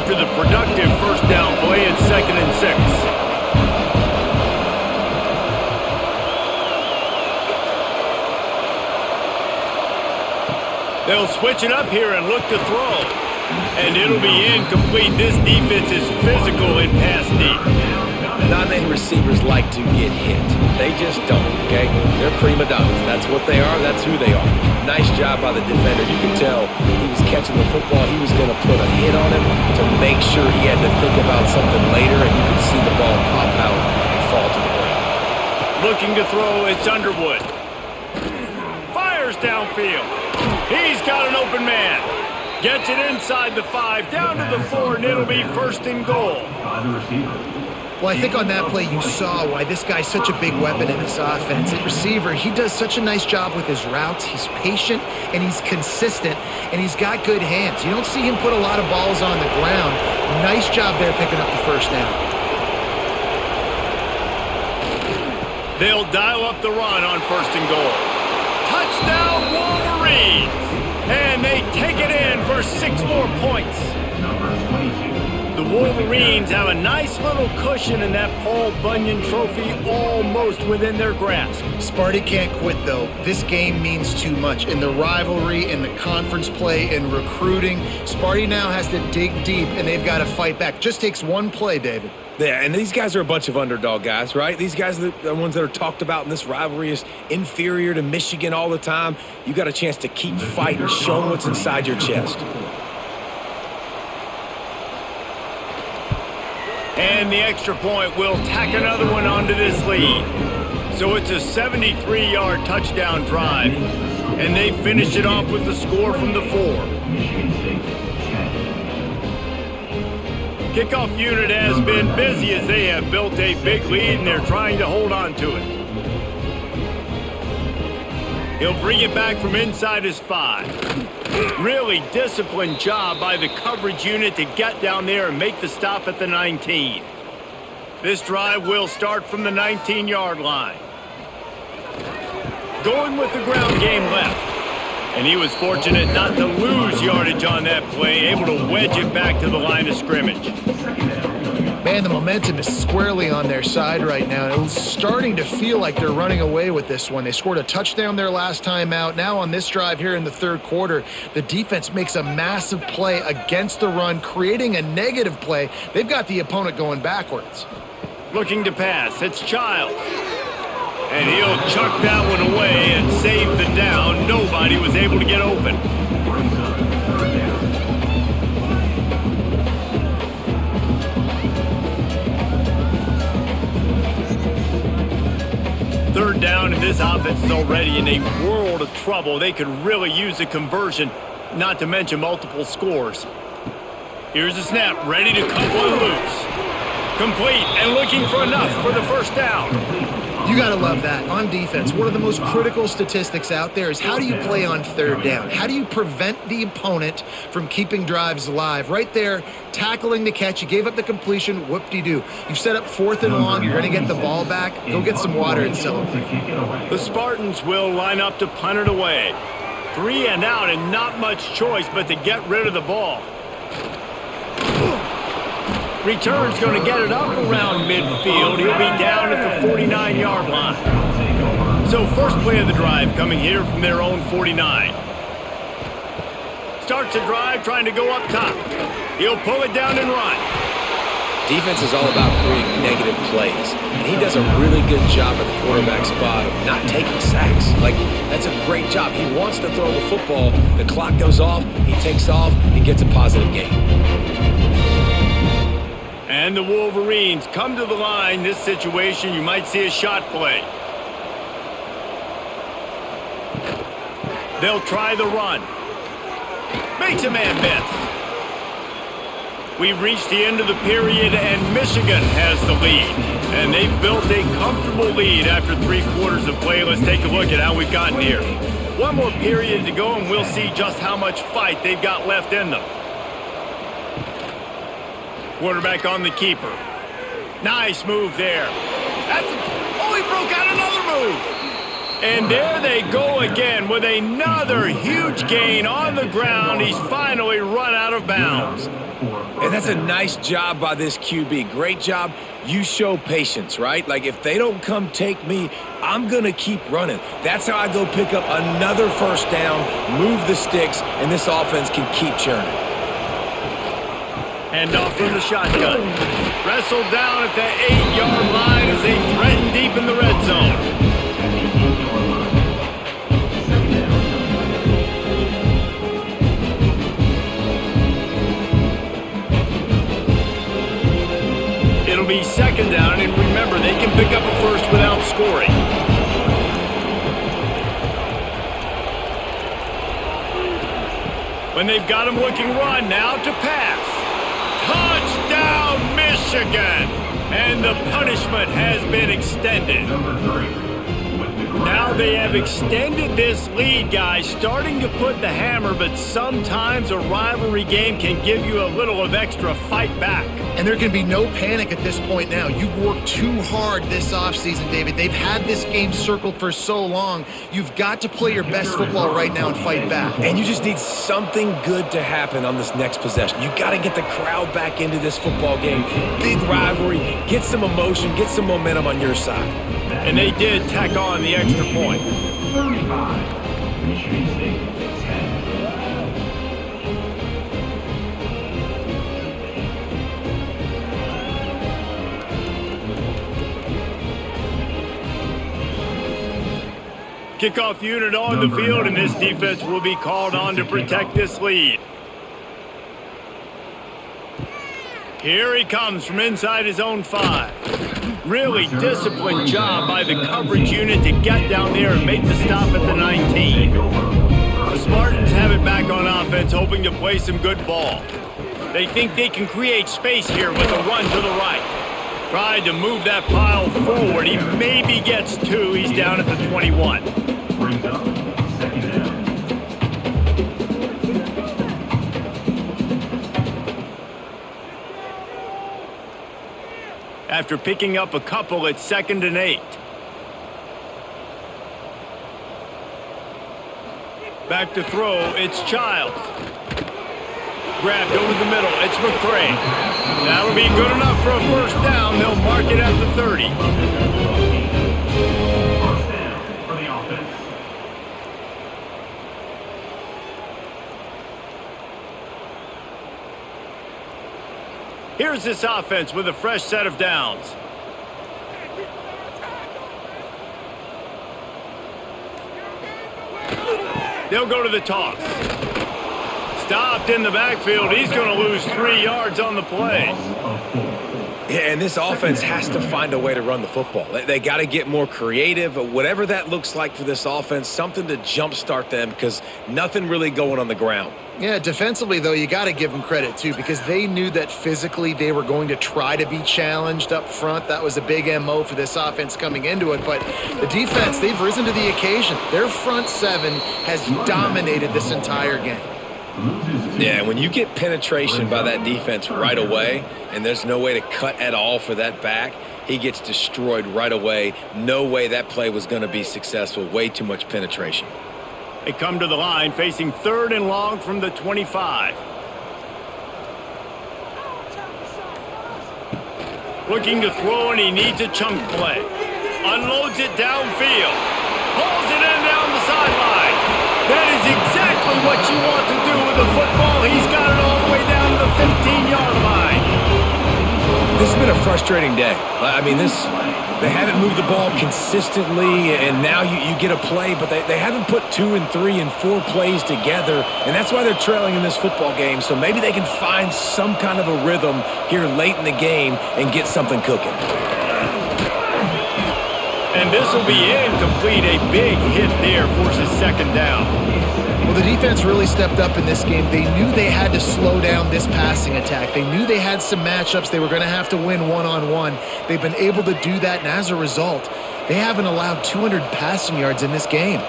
The productive 1st down play at 2nd and 6. They'll switch it up here and look to throw. And it'll be incomplete. This defense is physical in pass deep. Not many receivers like to get hit. They just don't, okay? They're prima donnas. That's what they are. That's who they are. Nice job by the defender. You can tell he was catching the football. He was going to put a hit on him to make sure he had to think about something later, and you could see the ball pop out and fall to the ground. Looking to throw, it's Underwood. Fires downfield. He's got an open man. Gets it inside the 5, down to the 4, and it'll be first and goal. Well, I think on that play you saw why this guy's such a big weapon in this offense. At receiver, he does such a nice job with his routes. He's patient, and he's consistent, and he's got good hands. You don't see him put a lot of balls on the ground. Nice job there picking up the first down. They'll dial up the run on first and goal. Touchdown, Wolverines! And they take it in for 6 more points. The Wolverines have a nice little cushion in that Paul Bunyan trophy almost within their grasp. Sparty can't quit, though. This game means too much. In the rivalry, in the conference play, in recruiting, Sparty now has to dig deep, and they've got to fight back. Just takes one play, David. Yeah, and these guys are a bunch of underdog guys, right? These guys are the ones that are talked about in this rivalry as inferior to Michigan all the time. You got a chance to keep fighting, show them what's inside your chest. And the extra point will tack another one onto this lead. So it's a 73-yard touchdown drive, and they finish it off with the score from the 4. Kickoff unit has been busy as they have built a big lead, and they're trying to hold on to it. He'll bring it back from inside his 5. Really disciplined job by the coverage unit to get down there and make the stop at the 19. This drive will start from the 19-yard line. Going with the ground game left. And he was fortunate not to lose yardage on that play, able to wedge it back to the line of scrimmage. Man, the momentum is squarely on their side right now. It's starting to feel like they're running away with this one. They scored a touchdown their last time out. Now on this drive here in the third quarter, the defense makes a massive play against the run, creating a negative play. They've got the opponent going backwards. Looking to pass, it's Childs. And he'll chuck that one away and save the down. Nobody was able to get open. Third down, and this offense is already in a world of trouble. They could really use a conversion, not to mention multiple scores. Here's the snap, ready to cut one loose. Complete, and looking for enough for the first down. You got to love that. On defense, one of the most critical statistics out there is how do you play on third down? How do you prevent the opponent from keeping drives alive? Right there, tackling the catch. You gave up the completion. Whoop-de-doo. You've set up 4th and long. You're going to get the ball back. Go get some water and celebrate. The Spartans will line up to punt it away. 3 and out, and not much choice but to get rid of the ball. Return's going to get it up around midfield. He'll be down at the 49-yard line. So first play of the drive coming here from their own 49. Starts the drive trying to go up top. He'll pull it down and run. Defense is all about creating negative plays, and he does a really good job at the quarterback spot of not taking sacks. Like, that's a great job. He wants to throw the football. The clock goes off. He takes off. He gets a positive gain. And the Wolverines come to the line. This situation, you might see a shot play. They'll try the run. Makes a man miss. We've reached the end of the period, and Michigan has the lead. And they've built a comfortable lead after 3 quarters of play. Let's take a look at how we've gotten here. One more period to go, and we'll see just how much fight they've got left in them. Quarterback on the keeper. Nice move there. He broke out another move. And there they go again with another huge gain on the ground. He's finally run out of of bounds. And that's a nice job by this QB. Great job. You show patience, right? Like, if they don't come take me, I'm going to keep running. That's how I go pick up another first down, move the sticks, and this offense can keep churning. Hand off from the shotgun. Wrestled down at the 8-yard line as they threaten deep in the red zone. It'll be second down, and remember, they can pick up a first without scoring. When they've got him looking run, now to pass. Touchdown, Michigan! And the punishment has been extended. Now they have extended this lead, guys, starting to put the hammer, but sometimes a rivalry game can give you a little of extra fight back. And there can be no panic at this point now. You've worked too hard this offseason, David. They've had this game circled for so long. You've got to play your best football right now and fight back. And you just need something good to happen on this next possession. You got to get the crowd back into this football game. Big rivalry. Get some emotion. Get some momentum on your side. And they did tack on the extra point. 35, Michigan State, 10. Kickoff unit on the field, and this defense will be called on to protect this lead. Here he comes from inside his own 5. Really disciplined job by the coverage unit to get down there and make the stop at the 19. The Spartans have it back on offense, hoping to play some good ball. They think they can create space here with a run to the right. Tried to move that pile forward. He maybe gets 2. He's down at the 21. Brings up second down. After picking up a couple, it's 2nd and 8. Back to throw, it's Childs. Grabbed over the middle, it's McCray. That'll be good enough for a first down. They'll mark it at the 30. First down for the offense. Here's this offense with a fresh set of downs. They'll go to the toss. Stopped in the backfield. He's going to lose 3 yards on the play. Yeah, and this offense has to find a way to run the football. They got to get more creative, whatever that looks like for this offense, something to jumpstart them because nothing really going on the ground. Yeah, defensively, though, you got to give them credit, too, because they knew that physically they were going to try to be challenged up front. That was a big MO for this offense coming into it. But the defense, they've risen to the occasion. Their front 7 has dominated this entire game. Yeah, when you get penetration by that defense right away, and there's no way to cut at all for that back, he gets destroyed right away. No way that play was going to be successful. Way too much penetration. They come to the line facing 3rd and long from the 25. Looking to throw, and he needs a chunk play. Unloads it downfield. Pulls it in down the sideline. That is exactly what you want to do with the football. He's got it all the way down to the 15-yard line. This has been a frustrating day. I mean, they haven't moved the ball consistently, and now you get a play, but they haven't put 2 and 3 and 4 plays together, and that's why they're trailing in this football game. So maybe they can find some kind of a rhythm here late in the game and get something cooking. And this will be incomplete. A big hit there forces 2nd down. Well, the defense really stepped up in this game. They knew they had to slow down this passing attack. They knew they had some matchups they were going to have to win one-on-one. They've been able to do that, and as a result, they haven't allowed 200 passing yards in this game.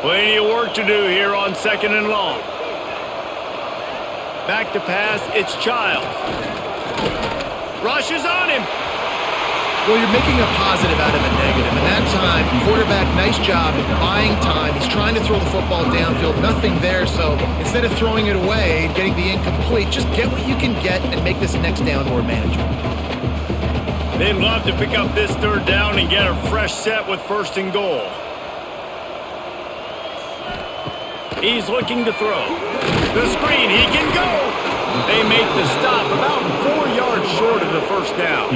Plenty of work to do here on 2nd and long. Back to pass, it's Childs. Rushes on him. Well, you're making a positive out of a negative. And that time, quarterback, nice job buying time. He's trying to throw the football downfield. Nothing there. So instead of throwing it away and getting the incomplete, just get what you can get and make this next down more manageable. They'd love to pick up this third down and get a fresh set with 1st and goal. He's looking to throw. The screen, he can go. They make the stop about 4 yards short of the 1st down.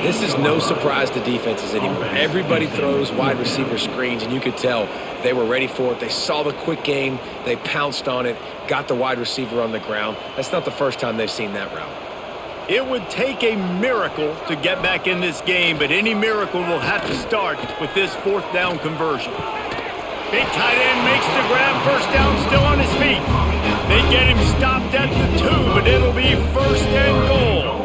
This is no surprise to defenses anymore. Everybody throws wide receiver screens, and you could tell they were ready for it. They saw the quick game. They pounced on it, got the wide receiver on the ground. That's not the first time they've seen that route. It would take a miracle to get back in this game, but any miracle will have to start with this 4th down conversion. Big tight end makes the grab. 1st down, still on his feet. They get him stopped at the 2, but it'll be 1st and goal.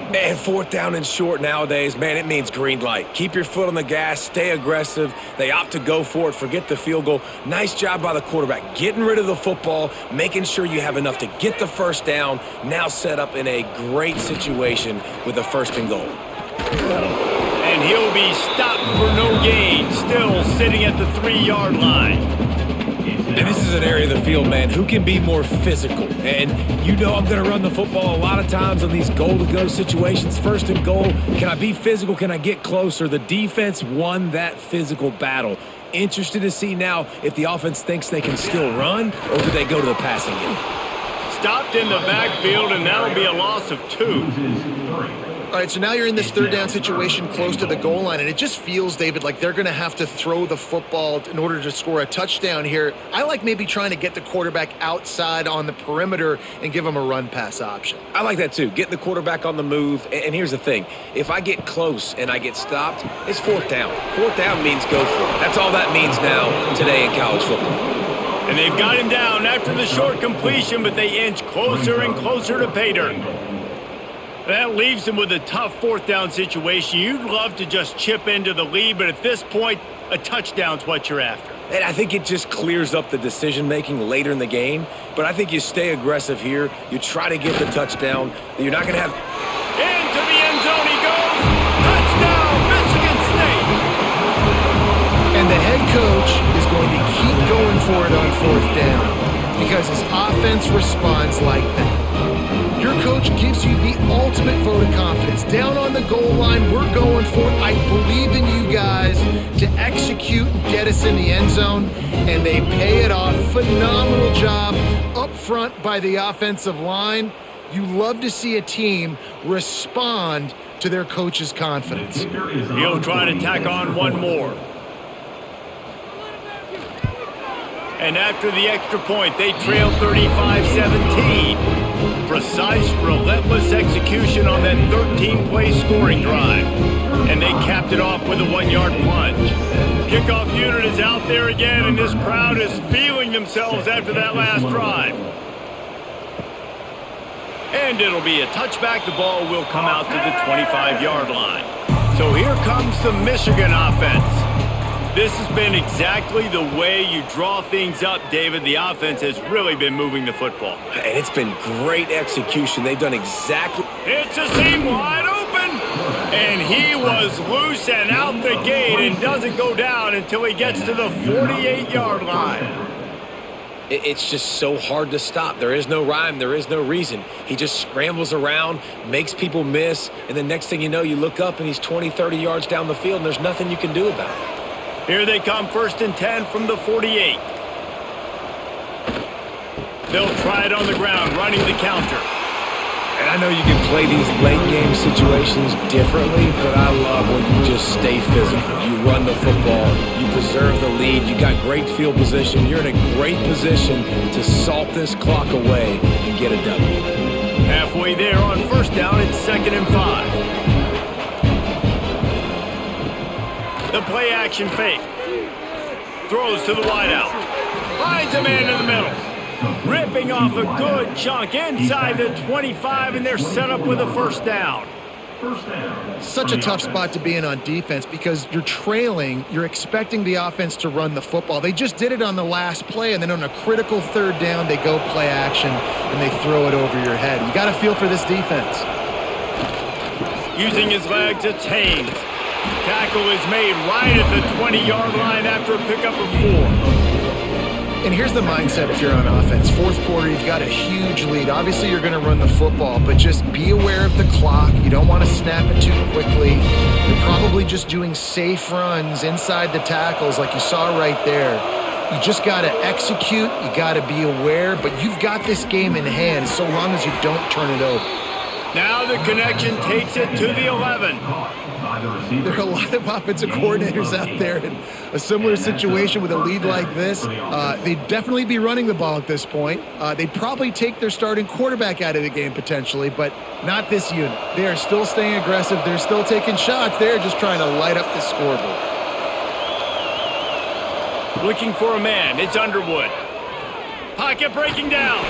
And 4th down and short nowadays, man, it means green light. Keep your foot on the gas, stay aggressive. They opt to go for it, forget the field goal. Nice job by the quarterback, getting rid of the football, making sure you have enough to get the 1st down. Now set up in a great situation with the 1st and goal. And he'll be stopped for no gain, still sitting at the 3-yard line. And this is an area of the field, man, who can be more physical. And you know I'm going to run the football a lot of times on these goal-to-go situations. 1st and goal, can I be physical? Can I get closer? The defense won that physical battle. Interested to see now if the offense thinks they can still run, or do they go to the passing game? Stopped in the backfield, and that'll be a loss of 2. All right, so now you're in this 3rd down situation close to the goal line, and it just feels, David, like they're going to have to throw the football in order to score a touchdown here. I like maybe trying to get the quarterback outside on the perimeter and give him a run-pass option. I like that too. Getting the quarterback on the move. And here's the thing. If I get close and I get stopped, it's 4th down. 4th down means go for it. That's all that means now today in college football. And they've got him down after the short completion, but they inch closer and closer to pay dirt. That leaves them with a tough 4th down situation. You'd love to just chip into the lead, but at this point, a touchdown's what you're after. And I think it just clears up the decision-making later in the game. But I think you stay aggressive here. You try to get the touchdown. You're not going to have... Into the end zone he goes. Touchdown, Michigan State. And the head coach is going to keep going for it on 4th down because his offense responds like that. Your coach gives you the ultimate vote of confidence. Down on the goal line, we're going for it. I believe in you guys to execute and get us in the end zone, and they pay it off. Phenomenal job up front by the offensive line. You love to see a team respond to their coach's confidence. He'll try to tack on one more. And after the extra point, they trail 35-17. Precise, relentless execution on that 13-play scoring drive. And they capped it off with a 1-yard plunge. Kickoff unit is out there again, and this crowd is feeling themselves after that last drive. And it'll be a touchback. The ball will come out to the 25-yard line. So here comes the Michigan offense. This has been exactly the way you draw things up, David. The offense has really been moving the football. And it's been great execution. They've done exactly... It's a seam wide open. And he was loose and out the gate and doesn't go down until he gets to the 48-yard line. It's just so hard to stop. There is no rhyme. There is no reason. He just scrambles around, makes people miss, and the next thing you know, you look up and he's 20, 30 yards down the field, and there's nothing you can do about it. Here they come, 1st and 10 from the 48. They'll try it on the ground, running the counter. And I know you can play these late-game situations differently, but I love when you just stay physical. You run the football, you preserve the lead, you got great field position. You're in a great position to salt this clock away and get a W. Halfway there on 1st down, it's 2nd and 5. The play action fake. Throws to the wideout. Finds a man in the middle. Ripping off a good chunk inside the 25, and they're set up with a 1st down. Such a tough spot to be in on defense because you're trailing, you're expecting the offense to run the football. They just did it on the last play, and then on a critical 3rd down, they go play action, and they throw it over your head. You got to feel for this defense. Using his legs, it's Haynes. Tackle is made right at the 20-yard line after a pickup of 4. And here's the mindset if you're on offense. Fourth quarter, you've got a huge lead. Obviously, you're going to run the football, but just be aware of the clock. You don't want to snap it too quickly. You're probably just doing safe runs inside the tackles like you saw right there. You just got to execute. You got to be aware, but you've got this game in hand so long as you don't turn it over. Now the connection takes it to the 11. There are a lot of offensive coordinators out there in a similar situation with a lead like this. They'd definitely be running the ball at this point. They'd probably take their starting quarterback out of the game potentially, but not this unit. They are still staying aggressive. They're still taking shots. They're just trying to light up the scoreboard. Looking for a man. It's Underwood. Pocket breaking down.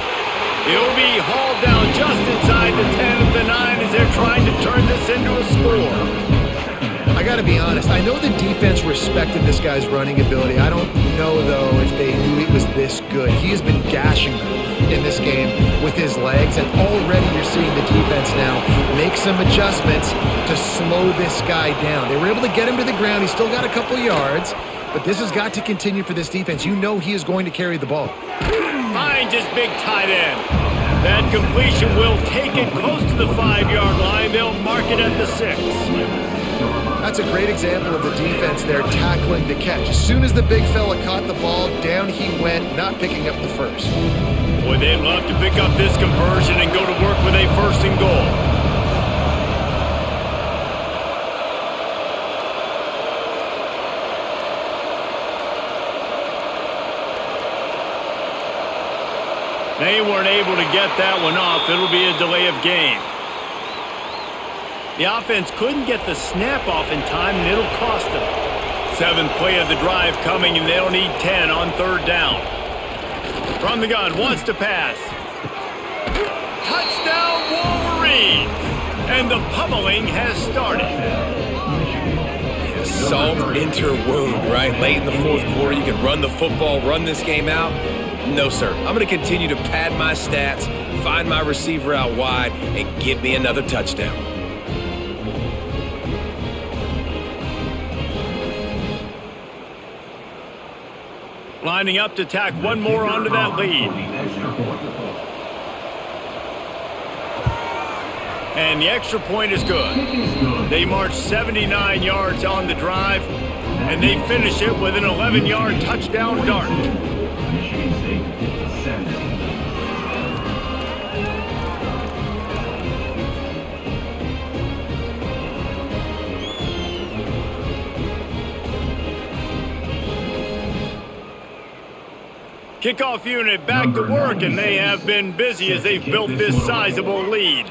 He'll be hauled down just inside the 10 of the 9 as they're trying to turn this into a score. I got to be honest. I know the defense respected this guy's running ability. I don't know, though, if they knew he was this good. He has been gashing them in this game with his legs, and already you're seeing the defense now make some adjustments to slow this guy down. They were able to get him to the ground. He's still got a couple yards, but this has got to continue for this defense. You know he is going to carry the ball. Finds his big tight end. That completion will take it close to the 5-yard line. They'll mark it at the 6. That's a great example of the defense there tackling the catch. As soon as the big fella caught the ball, down he went, not picking up the first. Boy, they'd love to pick up this conversion and go to work with a 1st and goal. They weren't able to get that one off. It'll be a delay of game. The offense couldn't get the snap off in time, and it'll cost them. 7th play of the drive coming, and they'll need 10 on 3rd down. From the gun, wants to pass. Touchdown, Wolverines! And the pummeling has started. Salt interwound, right? Late in the 4th quarter, you can run the football, run this game out. No, sir. I'm going to continue to pad my stats, find my receiver out wide, and get me another touchdown. Lining up to tack one more onto that lead. And the extra point is good. They march 79 yards on the drive, and they finish it with an 11-yard touchdown dart. Kickoff unit back to work, and they have been busy as they've built this sizable lead.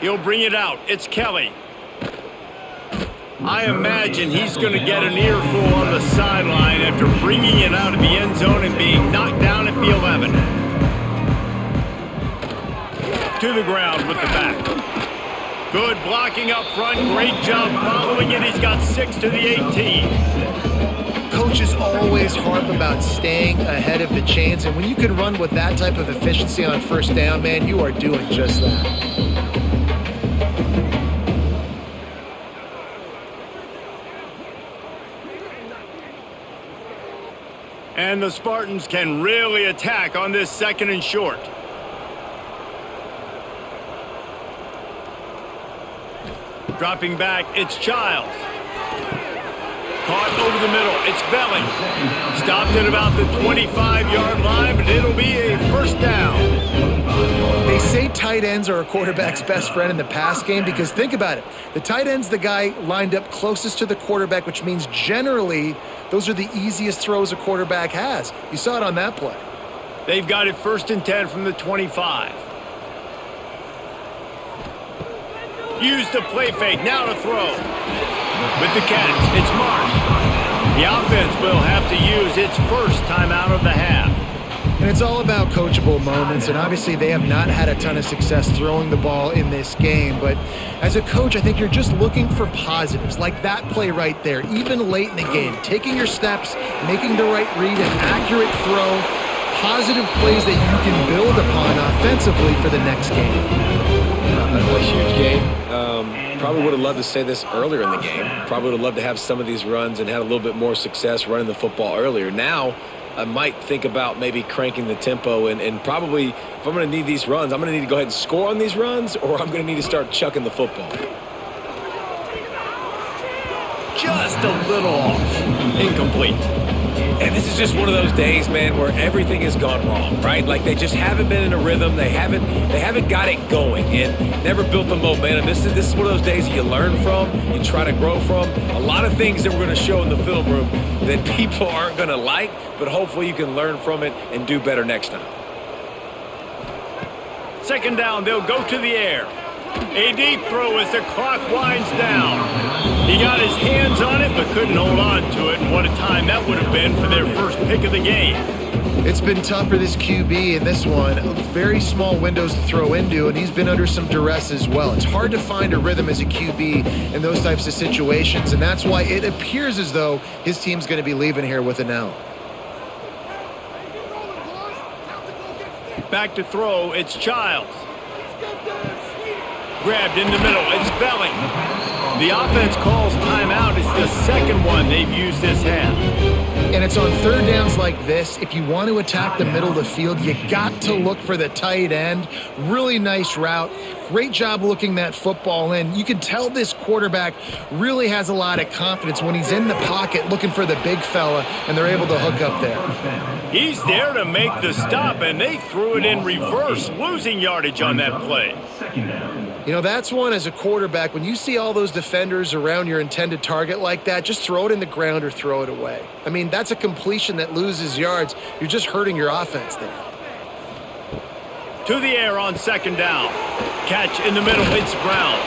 He'll bring it out. It's Kelly. I imagine he's going to get an earful on the sideline after bringing it out of the end zone and being knocked down at the 11. To the ground with the back. Good blocking up front. Great job following it. He's got 6 to the 18. Coaches always harp about staying ahead of the chains, and when you can run with that type of efficiency on 1st down, man, you are doing just that. And the Spartans can really attack on this 2nd and short. Dropping back, it's Childs. Caught over the middle. It's Belly. Stopped at about the 25-yard line, but it'll be a 1st down. They say tight ends are a quarterback's best friend in the pass game because think about it. The tight end's the guy lined up closest to the quarterback, which means generally those are the easiest throws a quarterback has. You saw it on that play. They've got it 1st and 10 from the 25. Use the play fake. Now to throw. With the catch, it's Marsh. The offense will have to use its 1st timeout of the half. And it's all about coachable moments, and obviously they have not had a ton of success throwing the ball in this game. But as a coach, I think you're just looking for positives, like that play right there, even late in the game. Taking your steps, making the right read, an accurate throw, positive plays that you can build upon offensively for the next game. A huge game. Probably would have loved to say this earlier in the game. Probably would have loved to have some of these runs and had a little bit more success running the football earlier. Now, I might think about maybe cranking the tempo and probably, if I'm going to need these runs, I'm going to need to go ahead and score on these runs, or I'm going to need to start chucking the football. Just a little off. Incomplete. And this is just one of those days, man, where everything has gone wrong, right? Like they just haven't been in a rhythm. They haven't got it going and never built the momentum. This is one of those days that you learn from, you try to grow from. A lot of things that we're going to show in the film room that people aren't going to like, but hopefully you can learn from it and do better next time. Second down, they'll go to the air. A deep throw as the clock winds down. He got his hands on it but couldn't hold on to it, and what a time that would have been for their first pick of the game. It's been tough for this QB in this one. Very small windows to throw into, and he's been under some duress as well. It's hard to find a rhythm as a QB in those types of situations, and that's why it appears as though his team's going to be leaving here with an L. Back to throw, it's Childs. Grabbed in the middle, it's Belling. The offense calls timeout. It's the second one they've used this half. And it's on third downs like this. If you want to attack the middle of the field, you got to look for the tight end. Really nice route. Great job looking that football in. You can tell this quarterback really has a lot of confidence when he's in the pocket looking for the big fella, and they're able to hook up there. He's there to make the stop, and they threw it in reverse, losing yardage on that play. You know, that's one as a quarterback. When you see all those defenders around your intended target like that, just throw it in the ground or throw it away. I mean, that's a completion that loses yards. You're just hurting your offense there. To the air on second down. Catch in the middle, it's Brown.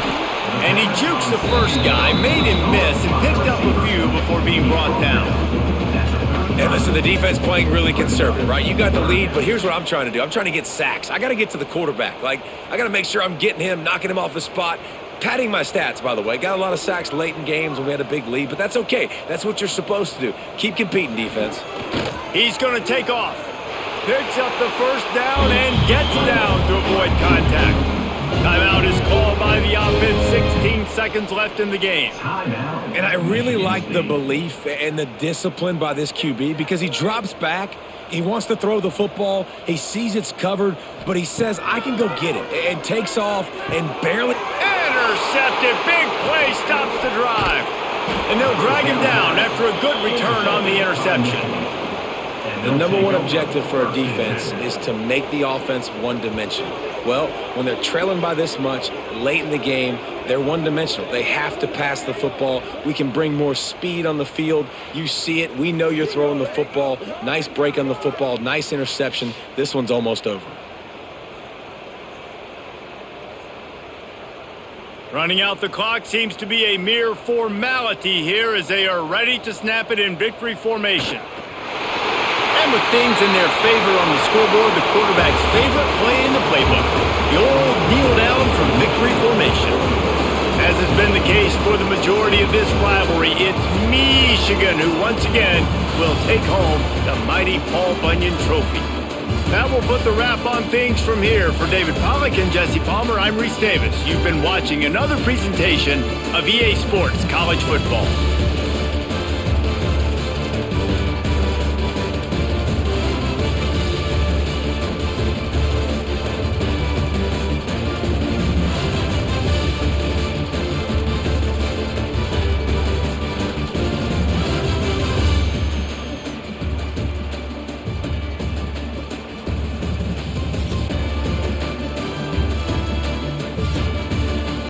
And he jukes the first guy, made him miss, and picked up a few before being brought down. And listen, the defense playing really conservative, right? You got the lead, but here's what I'm trying to do. I'm trying to get sacks. I got to get to the quarterback. Like, I got to make sure I'm getting him, knocking him off the spot. Padding my stats, by the way. Got a lot of sacks late in games when we had a big lead, but that's okay. That's what you're supposed to do. Keep competing, defense. He's going to take off. Picks up the first down and gets down to avoid contact. Timeout is called by the offense. 16 seconds left in the game. And I really like the belief and the discipline by this QB because he drops back. He wants to throw the football. He sees it's covered, but he says, I can go get it, and takes off and barely... Intercepted. Big play stops the drive. And they'll drag him down after a good return on the interception. The number one objective for a defense is to make the offense one-dimensional. Well, when they're trailing by this much late in the game, they're one-dimensional. They have to pass the football. We can bring more speed on the field. You see it. We know you're throwing the football. Nice break on the football. Nice interception. This one's almost over. Running out the clock seems to be a mere formality here as they are ready to snap it in victory formation. And with things in their favor on the scoreboard, the quarterback's favorite play in the playbook, the old kneel down from victory formation. As has been the case for the majority of this rivalry, it's Michigan who once again will take home the mighty Paul Bunyan Trophy. That will put the wrap on things from here. For David Pollack and Jesse Palmer, I'm Reese Davis. You've been watching another presentation of EA Sports College Football.